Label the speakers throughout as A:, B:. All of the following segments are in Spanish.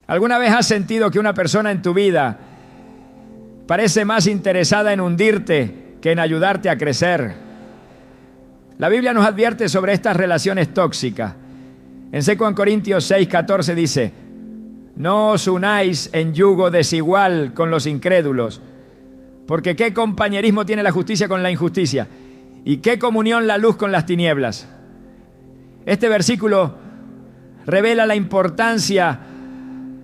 A: ¿Alguna vez has sentido que una persona en tu vida parece más interesada en hundirte que en ayudarte a crecer? La Biblia nos advierte sobre estas relaciones tóxicas. En 2 Corintios 6:14 dice: no os unáis en yugo desigual con los incrédulos, porque ¿qué compañerismo tiene la justicia con la injusticia? ¿Y qué comunión la luz con las tinieblas? Este versículo revela la importancia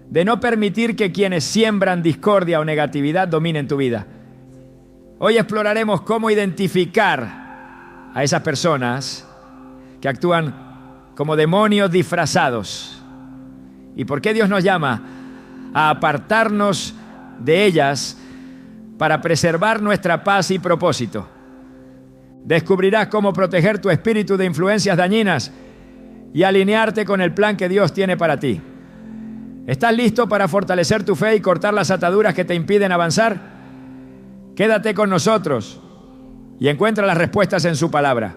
A: de no permitir que quienes siembran discordia o negatividad dominen tu vida. Hoy exploraremos cómo identificar a esas personas que actúan como demonios disfrazados y por qué Dios nos llama a apartarnos de ellas para preservar nuestra paz y propósito. Descubrirás cómo proteger tu espíritu de influencias dañinas y alinearte con el plan que Dios tiene para ti. ¿Estás listo para fortalecer tu fe y cortar las ataduras que te impiden avanzar? Quédate con nosotros y encuentra las respuestas en su palabra.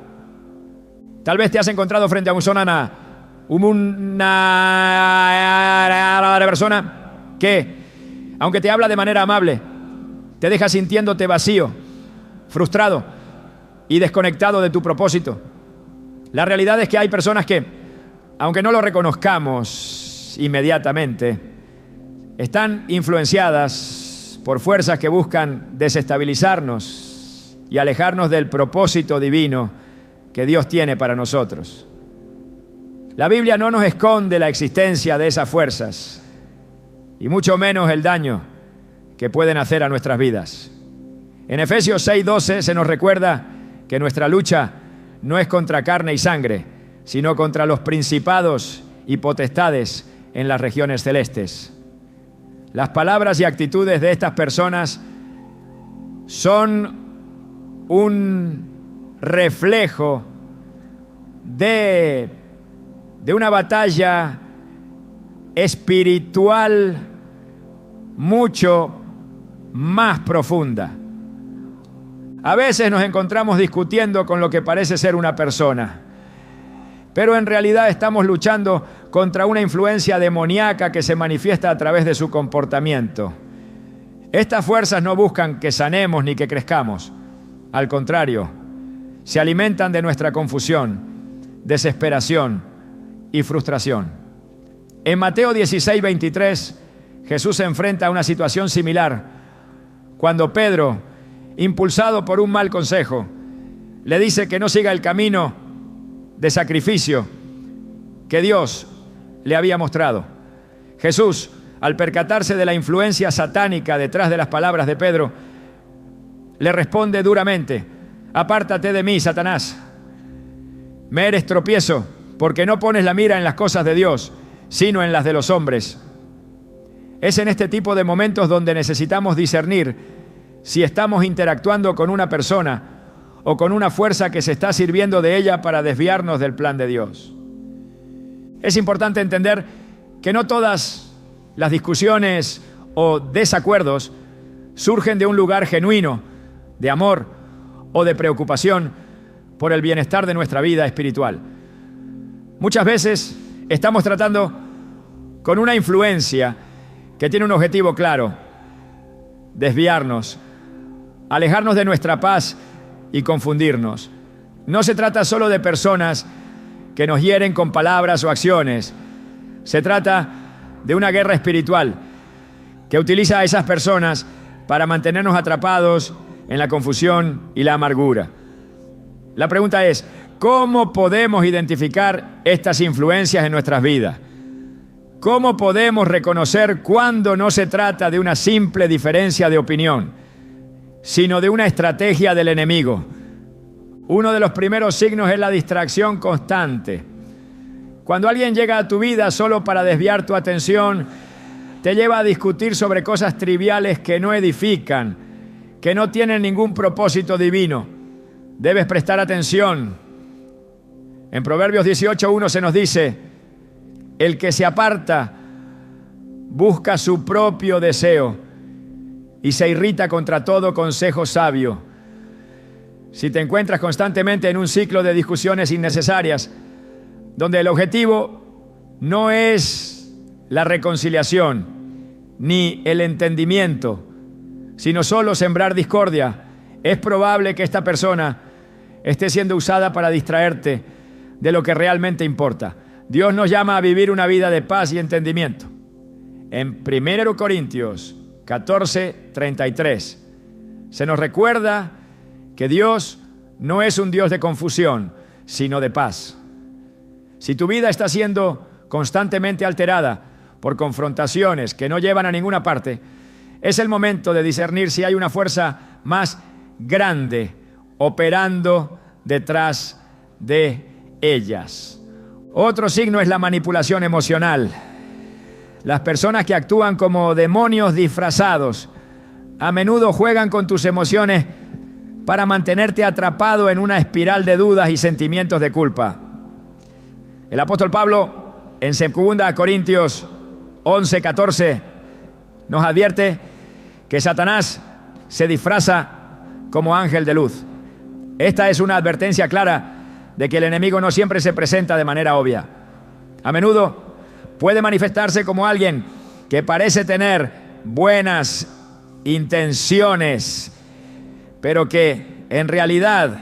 A: Tal vez te has encontrado frente a una persona que, aunque te habla de manera amable, te deja sintiéndote vacío, frustrado y desconectado de tu propósito. La realidad es que hay personas que, aunque no lo reconozcamos inmediatamente, están influenciadas por fuerzas que buscan desestabilizarnos y alejarnos del propósito divino que Dios tiene para nosotros. La Biblia no nos esconde la existencia de esas fuerzas y mucho menos el daño que pueden hacer a nuestras vidas. En Efesios 6:12 se nos recuerda que nuestra lucha no es contra carne y sangre, sino contra los principados y potestades en las regiones celestes. Las palabras y actitudes de estas personas son un reflejo de una batalla espiritual mucho más profunda. A veces nos encontramos discutiendo con lo que parece ser una persona, pero en realidad estamos luchando contra una influencia demoníaca que se manifiesta a través de su comportamiento. Estas fuerzas no buscan que sanemos ni que crezcamos. Al contrario, se alimentan de nuestra confusión, desesperación y frustración. En Mateo 16:23, Jesús se enfrenta a una situación similar cuando Pedro, impulsado por un mal consejo, le dice que no siga el camino de sacrificio que Dios le había mostrado. Jesús, al percatarse de la influencia satánica detrás de las palabras de Pedro, le responde duramente: apártate de mí, Satanás. Me eres tropiezo, porque no pones la mira en las cosas de Dios, sino en las de los hombres. Es en este tipo de momentos donde necesitamos discernir si estamos interactuando con una persona o con una fuerza que se está sirviendo de ella para desviarnos del plan de Dios. Es importante entender que no todas las discusiones o desacuerdos surgen de un lugar genuino, de amor o de preocupación por el bienestar de nuestra vida espiritual. Muchas veces estamos tratando con una influencia que tiene un objetivo claro: desviarnos, alejarnos de nuestra paz y confundirnos. No se trata solo de personas que nos hieren con palabras o acciones. Se trata de una guerra espiritual que utiliza a esas personas para mantenernos atrapados en la confusión y la amargura. La pregunta es: ¿cómo podemos identificar estas influencias en nuestras vidas? ¿Cómo podemos reconocer cuándo no se trata de una simple diferencia de opinión, sino de una estrategia del enemigo? Uno de los primeros signos es la distracción constante. Cuando alguien llega a tu vida solo para desviar tu atención, te lleva a discutir sobre cosas triviales que no edifican, que no tienen ningún propósito divino. Debes prestar atención. En Proverbios 18:1 se nos dice: el que se aparta busca su propio deseo y se irrita contra todo consejo sabio. Si te encuentras constantemente en un ciclo de discusiones innecesarias, donde el objetivo no es la reconciliación, ni el entendimiento, sino solo sembrar discordia, es probable que esta persona esté siendo usada para distraerte de lo que realmente importa. Dios nos llama a vivir una vida de paz y entendimiento. En 1 Corintios 14:33 se nos recuerda que Dios no es un Dios de confusión, sino de paz. Si tu vida está siendo constantemente alterada por confrontaciones que no llevan a ninguna parte, es el momento de discernir si hay una fuerza más grande operando detrás de ellas. Otro signo es la manipulación emocional. Las personas que actúan como demonios disfrazados a menudo juegan con tus emociones para mantenerte atrapado en una espiral de dudas y sentimientos de culpa. El apóstol Pablo, en 2 Corintios 11:14, nos advierte que Satanás se disfraza como ángel de luz. Esta es una advertencia clara de que el enemigo no siempre se presenta de manera obvia. A menudo puede manifestarse como alguien que parece tener buenas intenciones, pero que en realidad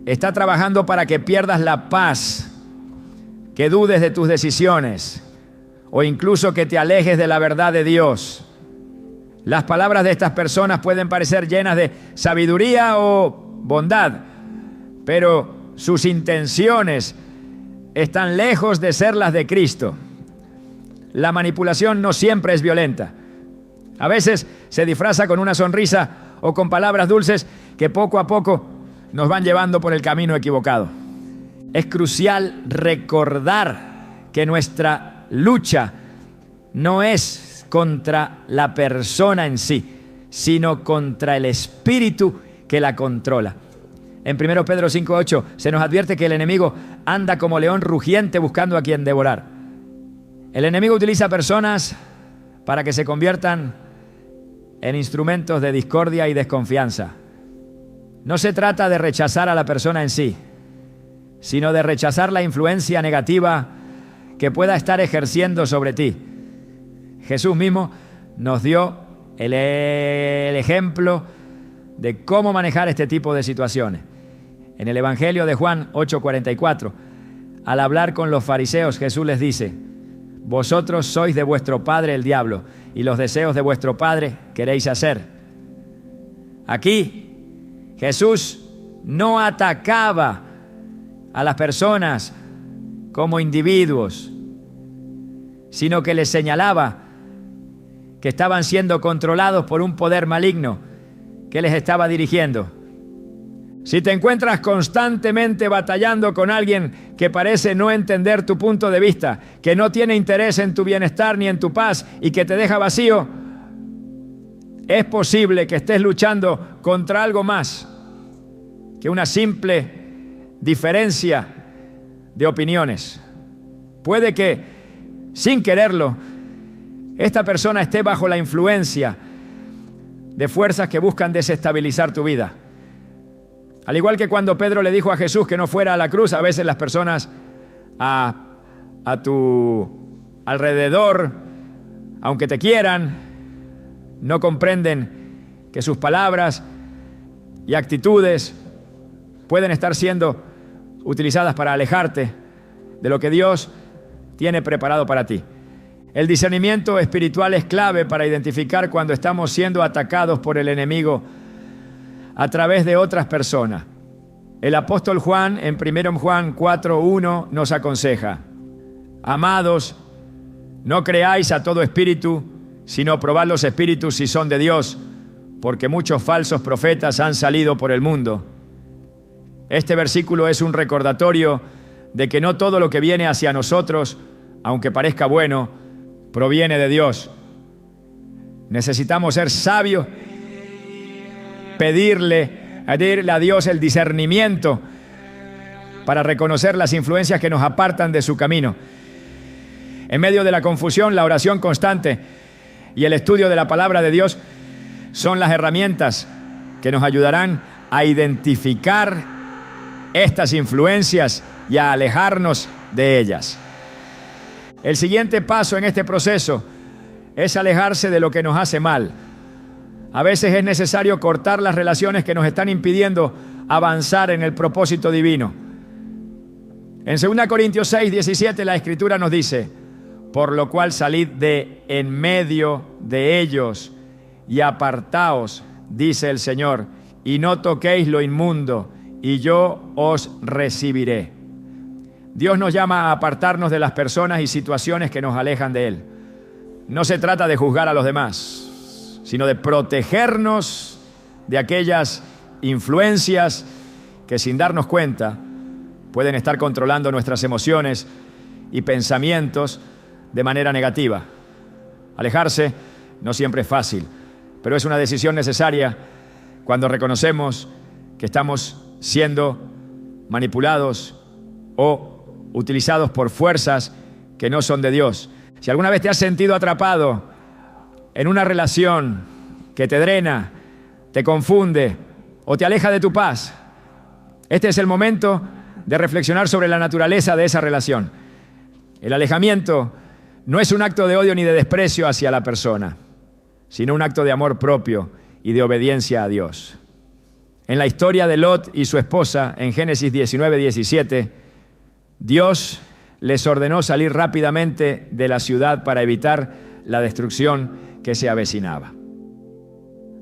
A: está trabajando para que pierdas la paz, que dudes de tus decisiones o incluso que te alejes de la verdad de Dios. Las palabras de estas personas pueden parecer llenas de sabiduría o bondad, pero sus intenciones están lejos de ser las de Cristo. La manipulación no siempre es violenta. A veces se disfraza con una sonrisa o con palabras dulces que poco a poco nos van llevando por el camino equivocado. Es crucial recordar que nuestra lucha no es contra la persona en sí, sino contra el espíritu que la controla. En 1 Pedro 5:8 se nos advierte que el enemigo anda como león rugiente buscando a quien devorar. El enemigo utiliza personas para que se conviertan en instrumentos de discordia y desconfianza. No se trata de rechazar a la persona en sí, sino de rechazar la influencia negativa que pueda estar ejerciendo sobre ti. Jesús mismo nos dio el ejemplo de cómo manejar este tipo de situaciones. En el Evangelio de Juan 8:44, al hablar con los fariseos, Jesús les dice: vosotros sois de vuestro padre el diablo, y los deseos de vuestro padre queréis hacer. Aquí Jesús no atacaba a las personas como individuos, sino que les señalaba que estaban siendo controlados por un poder maligno que les estaba dirigiendo. Si te encuentras constantemente batallando con alguien que parece no entender tu punto de vista, que no tiene interés en tu bienestar ni en tu paz y que te deja vacío, es posible que estés luchando contra algo más que una simple diferencia de opiniones. Puede que, sin quererlo, esta persona esté bajo la influencia de fuerzas que buscan desestabilizar tu vida. Al igual que cuando Pedro le dijo a Jesús que no fuera a la cruz, a veces las personas a tu alrededor, aunque te quieran, no comprenden que sus palabras y actitudes pueden estar siendo utilizadas para alejarte de lo que Dios tiene preparado para ti. El discernimiento espiritual es clave para identificar cuando estamos siendo atacados por el enemigo a través de otras personas. El apóstol Juan, en 1 Juan 4:1, nos aconseja: amados, no creáis a todo espíritu, sino probad los espíritus si son de Dios, porque muchos falsos profetas han salido por el mundo. Este versículo es un recordatorio de que no todo lo que viene hacia nosotros, aunque parezca bueno, proviene de Dios. Necesitamos ser sabios, pedirle a Dios el discernimiento para reconocer las influencias que nos apartan de su camino. En medio de la confusión, la oración constante y el estudio de la palabra de Dios son las herramientas que nos ayudarán a identificar estas influencias y a alejarnos de ellas. El siguiente paso en este proceso es alejarse de lo que nos hace mal. A veces es necesario cortar las relaciones que nos están impidiendo avanzar en el propósito divino. En 2 Corintios 6, 17 la Escritura nos dice: por lo cual salid de en medio de ellos y apartaos, dice el Señor, y no toquéis lo inmundo, y yo os recibiré. Dios nos llama a apartarnos de las personas y situaciones que nos alejan de Él. No se trata de juzgar a los demás, sino de protegernos de aquellas influencias que sin darnos cuenta pueden estar controlando nuestras emociones y pensamientos de manera negativa. Alejarse no siempre es fácil, pero es una decisión necesaria cuando reconocemos que estamos siendo manipulados o utilizados por fuerzas que no son de Dios. Si alguna vez te has sentido atrapado en una relación que te drena, te confunde o te aleja de tu paz, este es el momento de reflexionar sobre la naturaleza de esa relación. El alejamiento no es un acto de odio ni de desprecio hacia la persona, sino un acto de amor propio y de obediencia a Dios. En la historia de Lot y su esposa, en Génesis 19, 17, Dios les ordenó salir rápidamente de la ciudad para evitar la destrucción que se avecinaba.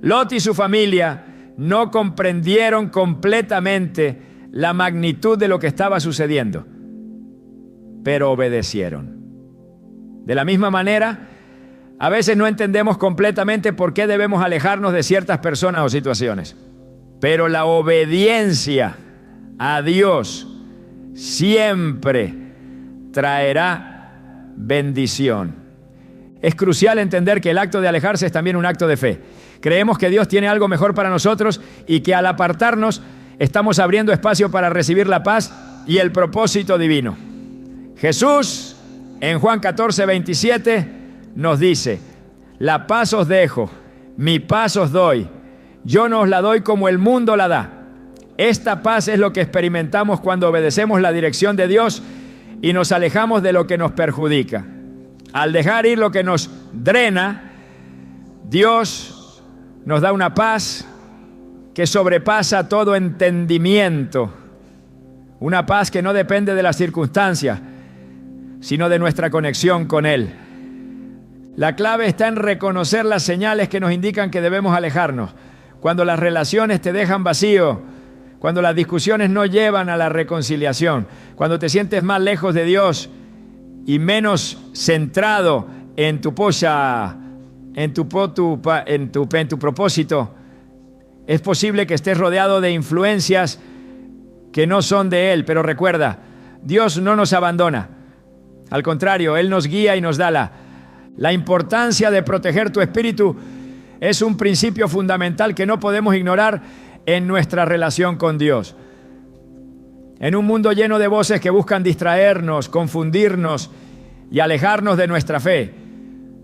A: Lot y su familia no comprendieron completamente la magnitud de lo que estaba sucediendo, pero obedecieron. De la misma manera, a veces no entendemos completamente por qué debemos alejarnos de ciertas personas o situaciones, pero la obediencia a Dios siempre traerá bendición. Es crucial entender que el acto de alejarse es también un acto de fe. Creemos que Dios tiene algo mejor para nosotros y que al apartarnos estamos abriendo espacio para recibir la paz y el propósito divino. Jesús, en Juan 14, 27, nos dice: la paz os dejo, mi paz os doy. Yo no os la doy como el mundo la da. Esta paz es lo que experimentamos cuando obedecemos la dirección de Dios y nos alejamos de lo que nos perjudica. Al dejar ir lo que nos drena, Dios nos da una paz que sobrepasa todo entendimiento. Una paz que no depende de las circunstancias, sino de nuestra conexión con Él. La clave está en reconocer las señales que nos indican que debemos alejarnos. Cuando las relaciones te dejan vacío, cuando las discusiones no llevan a la reconciliación, cuando te sientes más lejos de Dios y menos centrado en tu propósito, es posible que estés rodeado de influencias que no son de Él. Pero recuerda, Dios no nos abandona. Al contrario, Él nos guía y nos da la importancia de proteger tu espíritu. Es un principio fundamental que no podemos ignorar en nuestra relación con Dios. En un mundo lleno de voces que buscan distraernos, confundirnos y alejarnos de nuestra fe,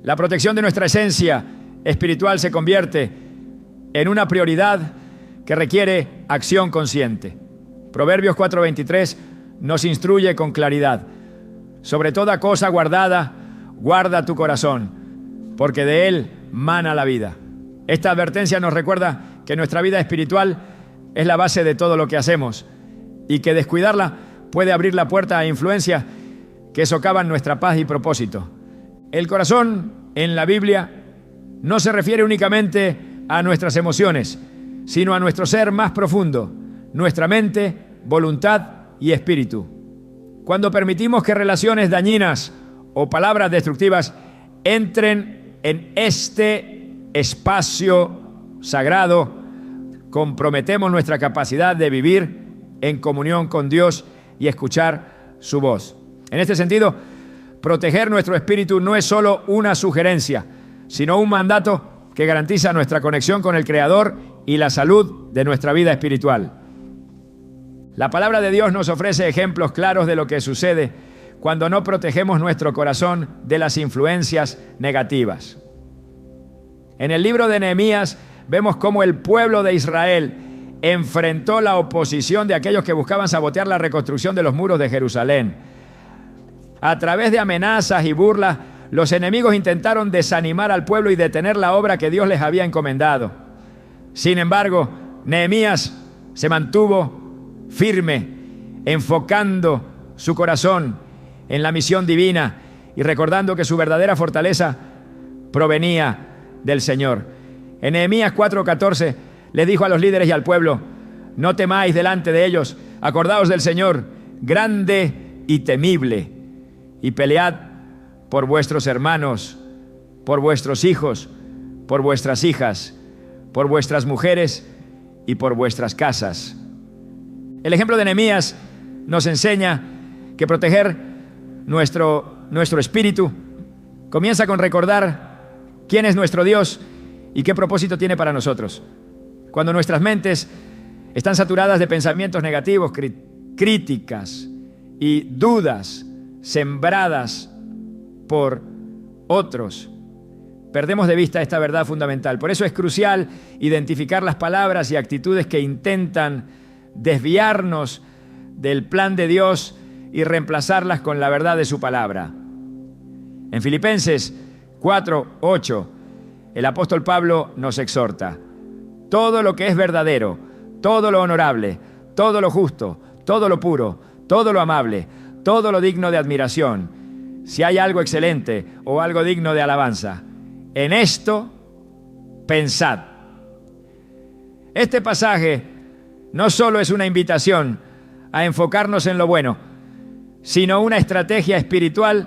A: la protección de nuestra esencia espiritual se convierte en una prioridad que requiere acción consciente. Proverbios 4:23 nos instruye con claridad: sobre toda cosa guardada, guarda tu corazón, porque de él mana la vida. Esta advertencia nos recuerda que nuestra vida espiritual es la base de todo lo que hacemos y que descuidarla puede abrir la puerta a influencias que socavan nuestra paz y propósito. El corazón en la Biblia no se refiere únicamente a nuestras emociones, sino a nuestro ser más profundo, nuestra mente, voluntad y espíritu. Cuando permitimos que relaciones dañinas o palabras destructivas entren en este espacio sagrado, comprometemos nuestra capacidad de vivir en comunión con Dios y escuchar su voz. En este sentido, proteger nuestro espíritu no es solo una sugerencia, sino un mandato que garantiza nuestra conexión con el Creador y la salud de nuestra vida espiritual. La palabra de Dios nos ofrece ejemplos claros de lo que sucede cuando no protegemos nuestro corazón de las influencias negativas. En el libro de Nehemías vemos cómo el pueblo de Israel enfrentó la oposición de aquellos que buscaban sabotear la reconstrucción de los muros de Jerusalén. A través de amenazas y burlas, los enemigos intentaron desanimar al pueblo y detener la obra que Dios les había encomendado. Sin embargo, Nehemías se mantuvo firme, enfocando su corazón en la misión divina y recordando que su verdadera fortaleza provenía del Señor. En Nehemías 4:14 les dijo a los líderes y al pueblo: no temáis delante de ellos, acordaos del Señor, grande y temible, y pelead por vuestros hermanos, por vuestros hijos, por vuestras hijas, por vuestras mujeres y por vuestras casas. El ejemplo de Nehemías nos enseña que proteger nuestro espíritu comienza con recordar quién es nuestro Dios y qué propósito tiene para nosotros. Cuando nuestras mentes están saturadas de pensamientos negativos, críticas y dudas sembradas por otros, perdemos de vista esta verdad fundamental. Por eso es crucial identificar las palabras y actitudes que intentan desviarnos del plan de Dios y reemplazarlas con la verdad de su palabra. En Filipenses 4:8, el apóstol Pablo nos exhorta: todo lo que es verdadero, todo lo honorable, todo lo justo, todo lo puro, todo lo amable, todo lo digno de admiración, si hay algo excelente o algo digno de alabanza, en esto pensad. Este pasaje no solo es una invitación a enfocarnos en lo bueno, sino una estrategia espiritual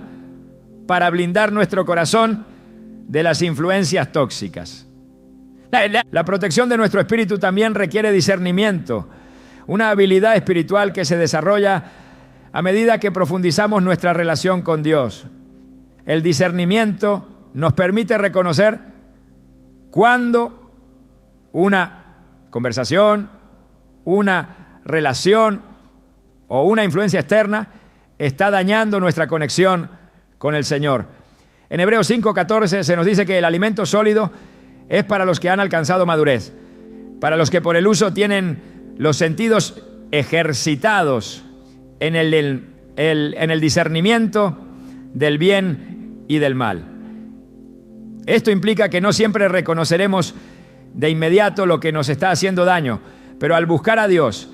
A: para blindar nuestro corazón de las influencias tóxicas. La protección de nuestro espíritu también requiere discernimiento, una habilidad espiritual que se desarrolla a medida que profundizamos nuestra relación con Dios. El discernimiento nos permite reconocer cuando una conversación, una relación o una influencia externa está dañando nuestra conexión con el Señor. En Hebreos 5:14 se nos dice que el alimento sólido es para los que han alcanzado madurez, para los que por el uso tienen los sentidos ejercitados en el discernimiento del bien y del mal. Esto implica que no siempre reconoceremos de inmediato lo que nos está haciendo daño, pero al buscar a Dios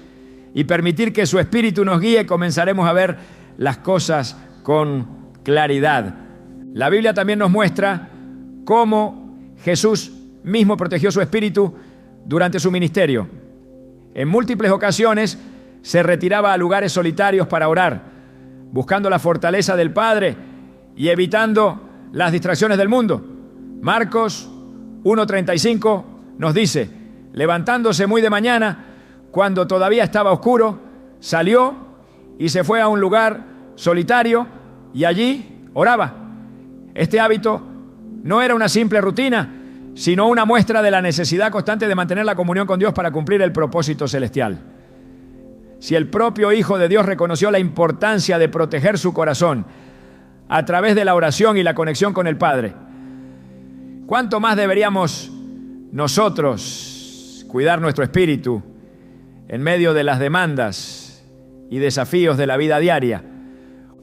A: y permitir que su Espíritu nos guíe, comenzaremos a ver las cosas con claridad. La Biblia también nos muestra cómo Jesús mismo protegió su espíritu durante su ministerio. En múltiples ocasiones se retiraba a lugares solitarios para orar, buscando la fortaleza del Padre y evitando las distracciones del mundo. Marcos 1:35 nos dice: levantándose muy de mañana, cuando todavía estaba oscuro, salió y se fue a un lugar solitario y allí oraba. Este hábito no era una simple rutina, sino una muestra de la necesidad constante de mantener la comunión con Dios para cumplir el propósito celestial. Si el propio Hijo de Dios reconoció la importancia de proteger su corazón a través de la oración y la conexión con el Padre, ¿cuánto más deberíamos nosotros cuidar nuestro espíritu en medio de las demandas y desafíos de la vida diaria?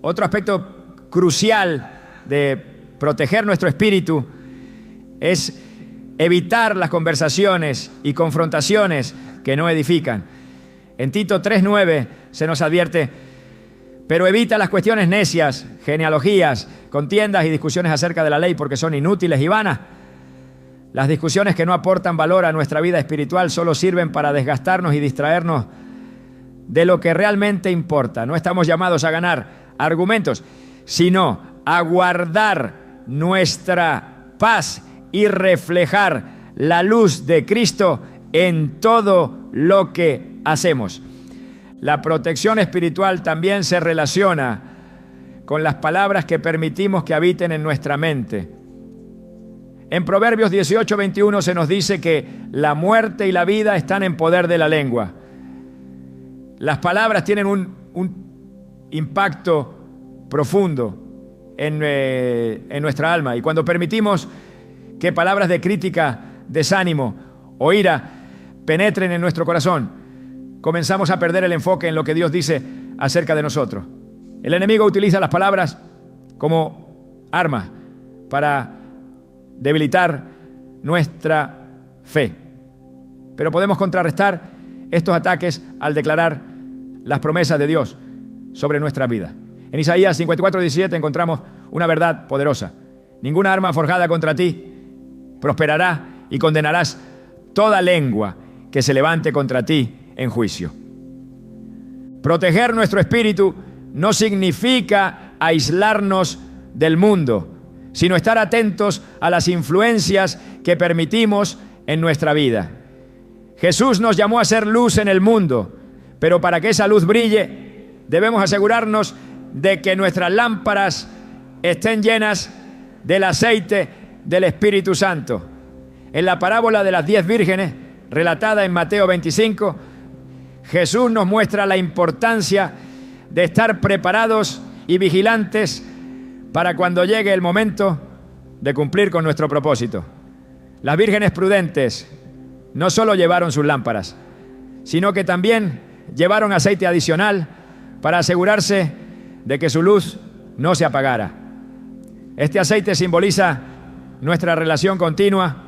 A: Otro aspecto crucial de proteger nuestro espíritu es evitar las conversaciones y confrontaciones que no edifican. En Tito 3:9 se nos advierte: pero evita las cuestiones necias, genealogías, contiendas y discusiones acerca de la ley, porque son inútiles y vanas. Las discusiones que no aportan valor a nuestra vida espiritual solo sirven para desgastarnos y distraernos de lo que realmente importa. No estamos llamados a ganar argumentos, sino a guardar nuestra paz y reflejar la luz de Cristo en todo lo que hacemos. La protección espiritual también se relaciona con las palabras que permitimos que habiten en nuestra mente. En Proverbios 18:21 se nos dice que la muerte y la vida están en poder de la lengua. Las palabras tienen un impacto profundo en nuestra alma, y cuando permitimos que palabras de crítica, desánimo o ira penetren en nuestro corazón, comenzamos a perder el enfoque en lo que Dios dice acerca de nosotros. El enemigo utiliza las palabras como arma para debilitar nuestra fe. Pero podemos contrarrestar estos ataques al declarar las promesas de Dios sobre nuestra vida. En Isaías 54:17 encontramos una verdad poderosa. Ninguna arma forjada contra ti prosperará y condenarás toda lengua que se levante contra ti en juicio. Proteger nuestro espíritu no significa aislarnos del mundo, sino estar atentos a las influencias que permitimos en nuestra vida. Jesús nos llamó a ser luz en el mundo, pero para que esa luz brille, debemos asegurarnos de que nuestras lámparas estén llenas del aceite del Espíritu Santo. En la parábola de las 10 vírgenes, relatada en Mateo 25, Jesús nos muestra la importancia de estar preparados y vigilantes para cuando llegue el momento de cumplir con nuestro propósito. Las vírgenes prudentes no solo llevaron sus lámparas, sino que también llevaron aceite adicional para asegurarse de que su luz no se apagara. Este aceite simboliza nuestra relación continua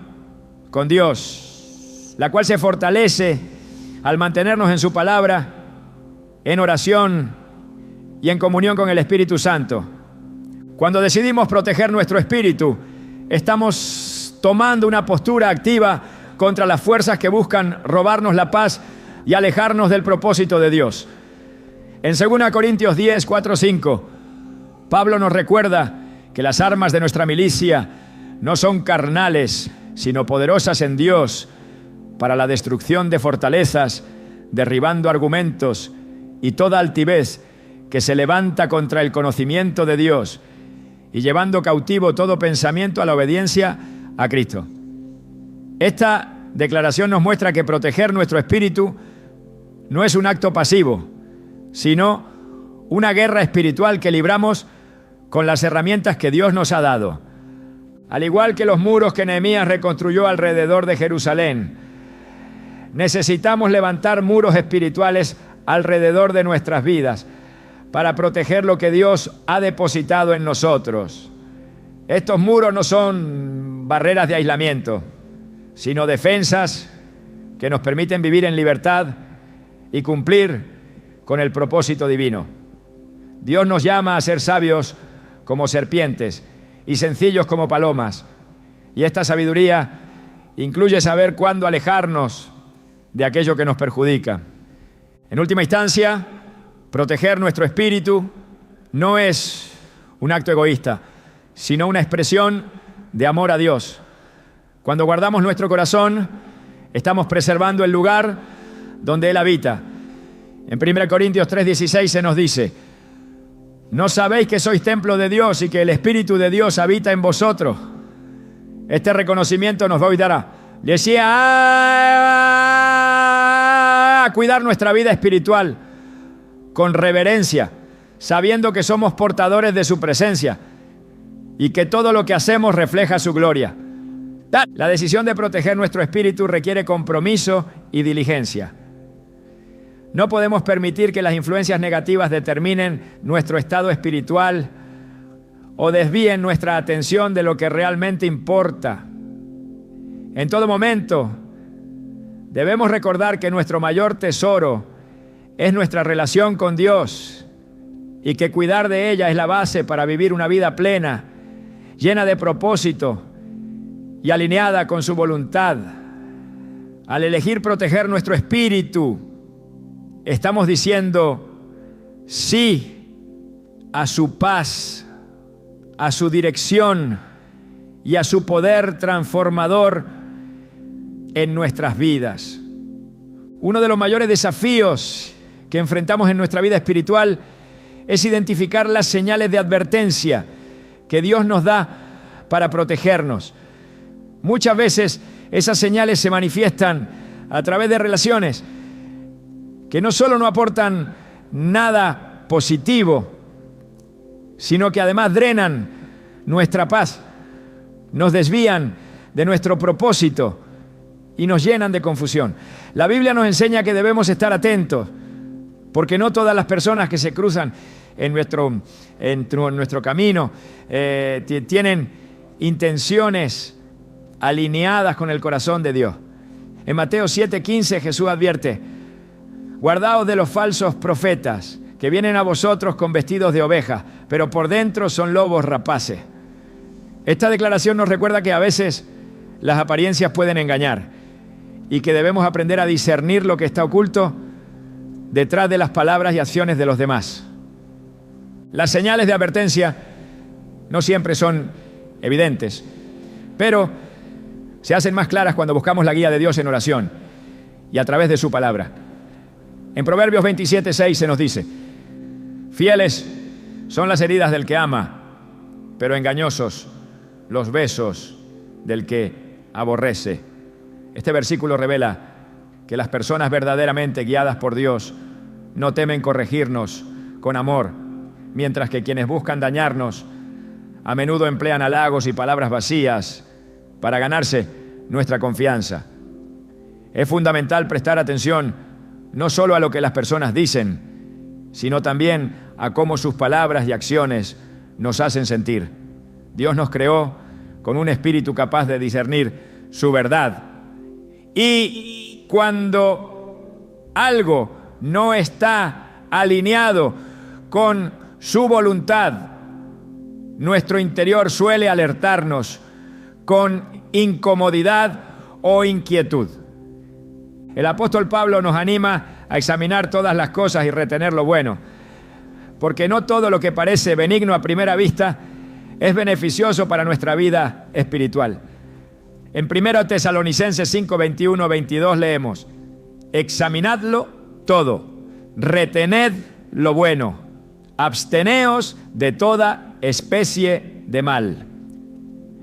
A: con Dios, la cual se fortalece al mantenernos en su palabra, en oración y en comunión con el Espíritu Santo. Cuando decidimos proteger nuestro espíritu, estamos tomando una postura activa contra las fuerzas que buscan robarnos la paz y alejarnos del propósito de Dios. En 2 Corintios 10, 4, 5, Pablo nos recuerda que las armas de nuestra milicia no son carnales, sino poderosas en Dios para la destrucción de fortalezas, derribando argumentos y toda altivez que se levanta contra el conocimiento de Dios y llevando cautivo todo pensamiento a la obediencia a Cristo. Esta declaración nos muestra que proteger nuestro espíritu no es un acto pasivo, sino una guerra espiritual que libramos con las herramientas que Dios nos ha dado. Al igual que los muros que Nehemías reconstruyó alrededor de Jerusalén, necesitamos levantar muros espirituales alrededor de nuestras vidas para proteger lo que Dios ha depositado en nosotros. Estos muros no son barreras de aislamiento, sino defensas que nos permiten vivir en libertad y cumplir con el propósito divino. Dios nos llama a ser sabios como serpientes y sencillos como palomas. Y esta sabiduría incluye saber cuándo alejarnos de aquello que nos perjudica. En última instancia, proteger nuestro espíritu no es un acto egoísta, sino una expresión de amor a Dios. Cuando guardamos nuestro corazón, estamos preservando el lugar donde Él habita. En 1 Corintios 3:16 se nos dice: ¿no sabéis que sois templo de Dios y que el Espíritu de Dios habita en vosotros? Este reconocimiento nos va a ayudar a cuidar nuestra vida espiritual con reverencia, sabiendo que somos portadores de su presencia y que todo lo que hacemos refleja su gloria. La decisión de proteger nuestro espíritu requiere compromiso y diligencia. No podemos permitir que las influencias negativas determinen nuestro estado espiritual o desvíen nuestra atención de lo que realmente importa. En todo momento, debemos recordar que nuestro mayor tesoro es nuestra relación con Dios y que cuidar de ella es la base para vivir una vida plena, llena de propósito y alineada con su voluntad. Al elegir proteger nuestro espíritu, estamos diciendo sí a su paz, a su dirección y a su poder transformador en nuestras vidas. Uno de los mayores desafíos que enfrentamos en nuestra vida espiritual es identificar las señales de advertencia que Dios nos da para protegernos. Muchas veces esas señales se manifiestan a través de relaciones que no solo no aportan nada positivo, sino que además drenan nuestra paz, nos desvían de nuestro propósito y nos llenan de confusión. La Biblia nos enseña que debemos estar atentos, porque no todas las personas que se cruzan en nuestro camino, tienen intenciones alineadas con el corazón de Dios. En Mateo 7:15 Jesús advierte: guardaos de los falsos profetas que vienen a vosotros con vestidos de oveja, pero por dentro son lobos rapaces. Esta declaración nos recuerda que a veces las apariencias pueden engañar y que debemos aprender a discernir lo que está oculto detrás de las palabras y acciones de los demás. Las señales de advertencia no siempre son evidentes, pero se hacen más claras cuando buscamos la guía de Dios en oración y a través de su palabra. En Proverbios 27:6 se nos dice: fieles son las heridas del que ama, pero engañosos los besos del que aborrece. Este versículo revela que las personas verdaderamente guiadas por Dios no temen corregirnos con amor, mientras que quienes buscan dañarnos a menudo emplean halagos y palabras vacías para ganarse nuestra confianza. Es fundamental prestar atención no solo a lo que las personas dicen, sino también a cómo sus palabras y acciones nos hacen sentir. Dios nos creó con un espíritu capaz de discernir su verdad. Y cuando algo no está alineado con su voluntad, nuestro interior suele alertarnos con incomodidad o inquietud. El apóstol Pablo nos anima a examinar todas las cosas y retener lo bueno, porque no todo lo que parece benigno a primera vista es beneficioso para nuestra vida espiritual. En 1 Tesalonicenses 5, 21, 22 leemos: examinadlo todo, retened lo bueno, absteneos de toda especie de mal.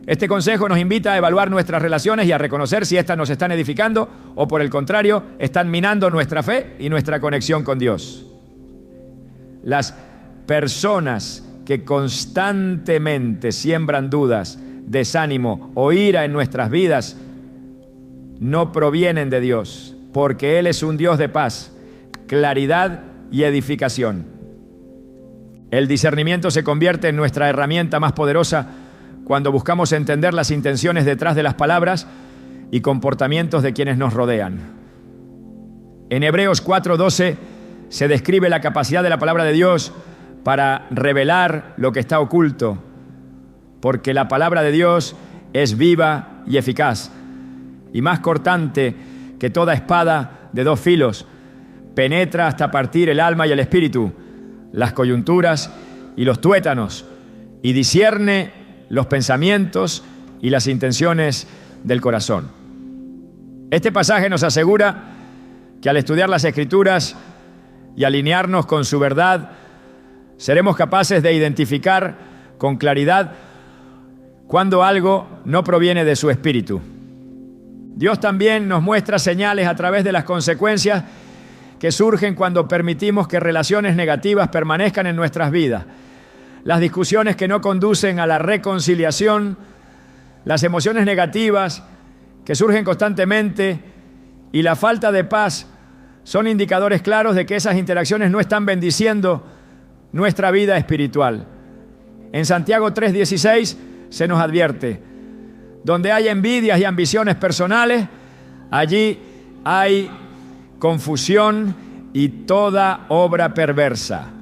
A: Este consejo nos invita a evaluar nuestras relaciones y a reconocer si éstas nos están edificando o, por el contrario, están minando nuestra fe y nuestra conexión con Dios. Las personas que constantemente siembran dudas, desánimo o ira en nuestras vidas no provienen de Dios, porque Él es un Dios de paz, claridad y edificación. El discernimiento se convierte en nuestra herramienta más poderosa cuando buscamos entender las intenciones detrás de las palabras y comportamientos de quienes nos rodean. En Hebreos 4:12 se describe la capacidad de la palabra de Dios para revelar lo que está oculto, porque la palabra de Dios es viva y eficaz, y más cortante que toda espada de dos filos, penetra hasta partir el alma y el espíritu, las coyunturas y los tuétanos, y discierne los pensamientos y las intenciones del corazón. Este pasaje nos asegura que al estudiar las Escrituras y alinearnos con su verdad, seremos capaces de identificar con claridad cuando algo no proviene de su espíritu. Dios también nos muestra señales a través de las consecuencias que surgen cuando permitimos que relaciones negativas permanezcan en nuestras vidas. Las discusiones que no conducen a la reconciliación, las emociones negativas que surgen constantemente y la falta de paz son indicadores claros de que esas interacciones no están bendiciendo nuestra vida espiritual. En Santiago 3:16 se nos advierte: donde hay envidias y ambiciones personales, allí hay confusión y toda obra perversa.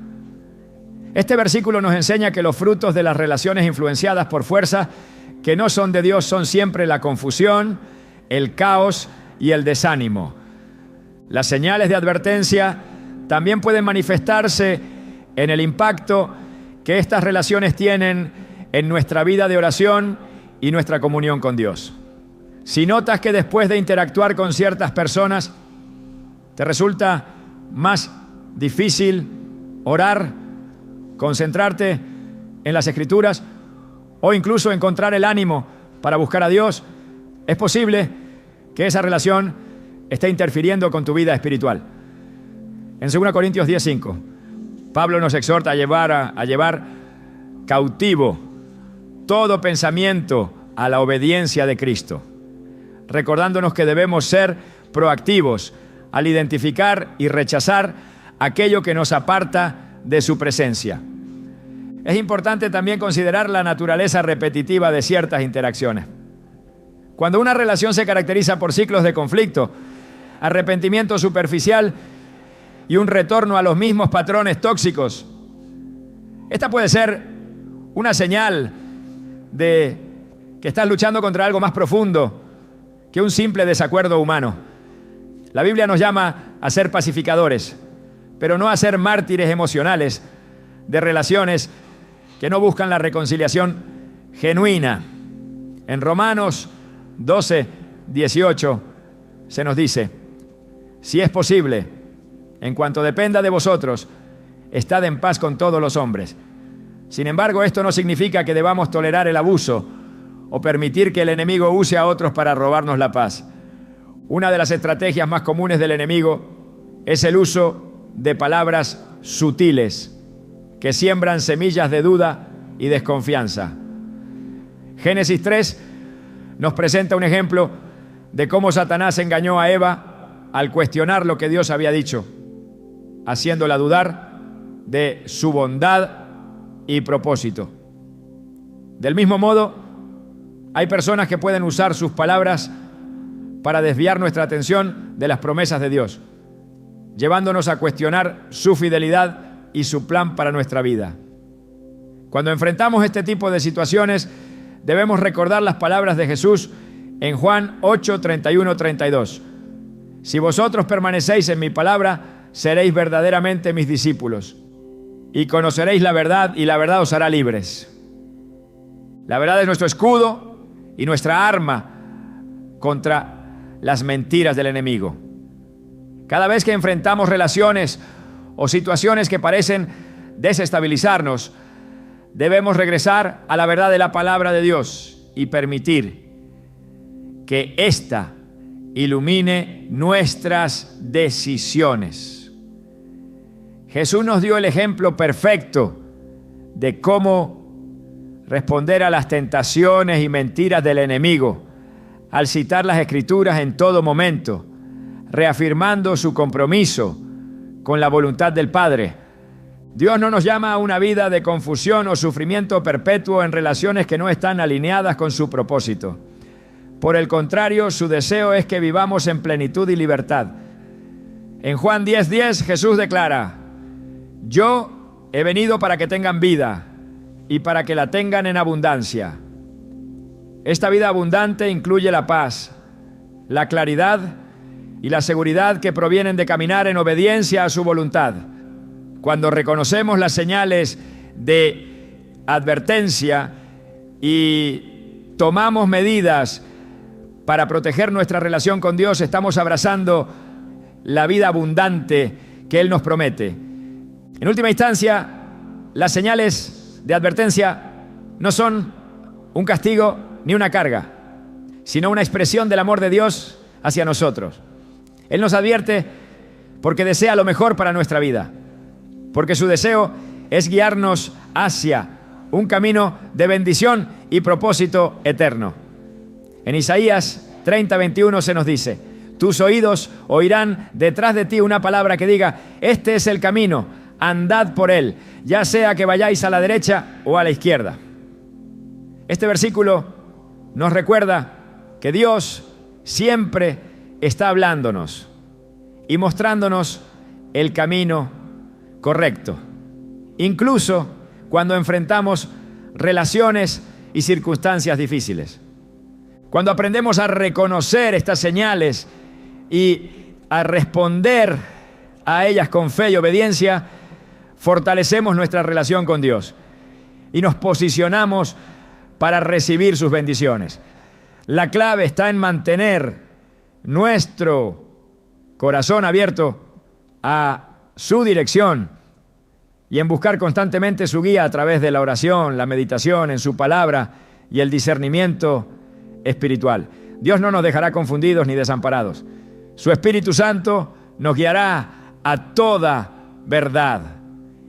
A: Este versículo nos enseña que los frutos de las relaciones influenciadas por fuerzas que no son de Dios son siempre la confusión, el caos y el desánimo. Las señales de advertencia también pueden manifestarse en el impacto que estas relaciones tienen en nuestra vida de oración y nuestra comunión con Dios. Si notas que después de interactuar con ciertas personas te resulta más difícil orar, concentrarte en las Escrituras o incluso encontrar el ánimo para buscar a Dios, es posible que esa relación esté interfiriendo con tu vida espiritual. En 2 Corintios 10:5, Pablo nos exhorta a llevar cautivo todo pensamiento a la obediencia de Cristo, recordándonos que debemos ser proactivos al identificar y rechazar aquello que nos aparta de su presencia. Es importante también considerar la naturaleza repetitiva de ciertas interacciones. Cuando una relación se caracteriza por ciclos de conflicto, arrepentimiento superficial y un retorno a los mismos patrones tóxicos, esta puede ser una señal de que estás luchando contra algo más profundo que un simple desacuerdo humano. La Biblia nos llama a ser pacificadores, pero no a ser mártires emocionales de relaciones que no buscan la reconciliación genuina. En Romanos 12, 18 se nos dice: si es posible, en cuanto dependa de vosotros, estad en paz con todos los hombres. Sin embargo, esto no significa que debamos tolerar el abuso o permitir que el enemigo use a otros para robarnos la paz. Una de las estrategias más comunes del enemigo es el uso de palabras sutiles que siembran semillas de duda y desconfianza. Génesis 3 nos presenta un ejemplo de cómo Satanás engañó a Eva al cuestionar lo que Dios había dicho, haciéndola dudar de su bondad y propósito. Del mismo modo, hay personas que pueden usar sus palabras para desviar nuestra atención de las promesas de Dios, llevándonos a cuestionar su fidelidad y su plan para nuestra vida. Cuando enfrentamos este tipo de situaciones, debemos recordar las palabras de Jesús en Juan 8, 31, 32. Si vosotros permanecéis en mi palabra, seréis verdaderamente mis discípulos y conoceréis la verdad, y la verdad os hará libres. La verdad es nuestro escudo y nuestra arma contra las mentiras del enemigo. Cada vez que enfrentamos relaciones o situaciones que parecen desestabilizarnos, debemos regresar a la verdad de la palabra de Dios y permitir que ésta ilumine nuestras decisiones. Jesús nos dio el ejemplo perfecto de cómo responder a las tentaciones y mentiras del enemigo al citar las Escrituras en todo momento, reafirmando su compromiso con la voluntad del Padre. Dios no nos llama a una vida de confusión o sufrimiento perpetuo en relaciones que no están alineadas con su propósito. Por el contrario, su deseo es que vivamos en plenitud y libertad. En Juan 10:10 Jesús declara: yo he venido para que tengan vida y para que la tengan en abundancia. Esta vida abundante incluye la paz, la claridad y la seguridad que provienen de caminar en obediencia a su voluntad. Cuando reconocemos las señales de advertencia y tomamos medidas para proteger nuestra relación con Dios, estamos abrazando la vida abundante que Él nos promete. En última instancia, las señales de advertencia no son un castigo ni una carga, sino una expresión del amor de Dios hacia nosotros. Él nos advierte porque desea lo mejor para nuestra vida, porque su deseo es guiarnos hacia un camino de bendición y propósito eterno. En Isaías 30:21 se nos dice: tus oídos oirán detrás de ti una palabra que diga: este es el camino, andad por él, ya sea que vayáis a la derecha o a la izquierda. Este versículo nos recuerda que Dios siempre está hablándonos y mostrándonos el camino correcto, incluso cuando enfrentamos relaciones y circunstancias difíciles. Cuando aprendemos a reconocer estas señales y a responder a ellas con fe y obediencia, fortalecemos nuestra relación con Dios y nos posicionamos para recibir sus bendiciones. La clave está en mantener nuestro corazón abierto a su dirección y en buscar constantemente su guía a través de la oración, la meditación en su palabra y el discernimiento espiritual. Dios no nos dejará confundidos ni desamparados. Su Espíritu Santo nos guiará a toda verdad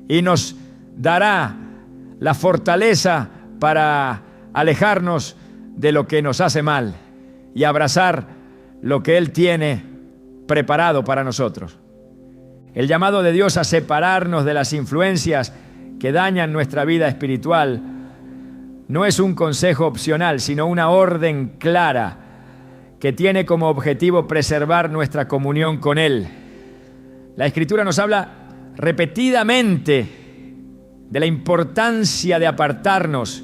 A: y nos dará la fortaleza para alejarnos de lo que nos hace mal y abrazar lo que Él tiene preparado para nosotros. El llamado de Dios a separarnos de las influencias que dañan nuestra vida espiritual no es un consejo opcional, sino una orden clara que tiene como objetivo preservar nuestra comunión con Él. La Escritura nos habla repetidamente de la importancia de apartarnos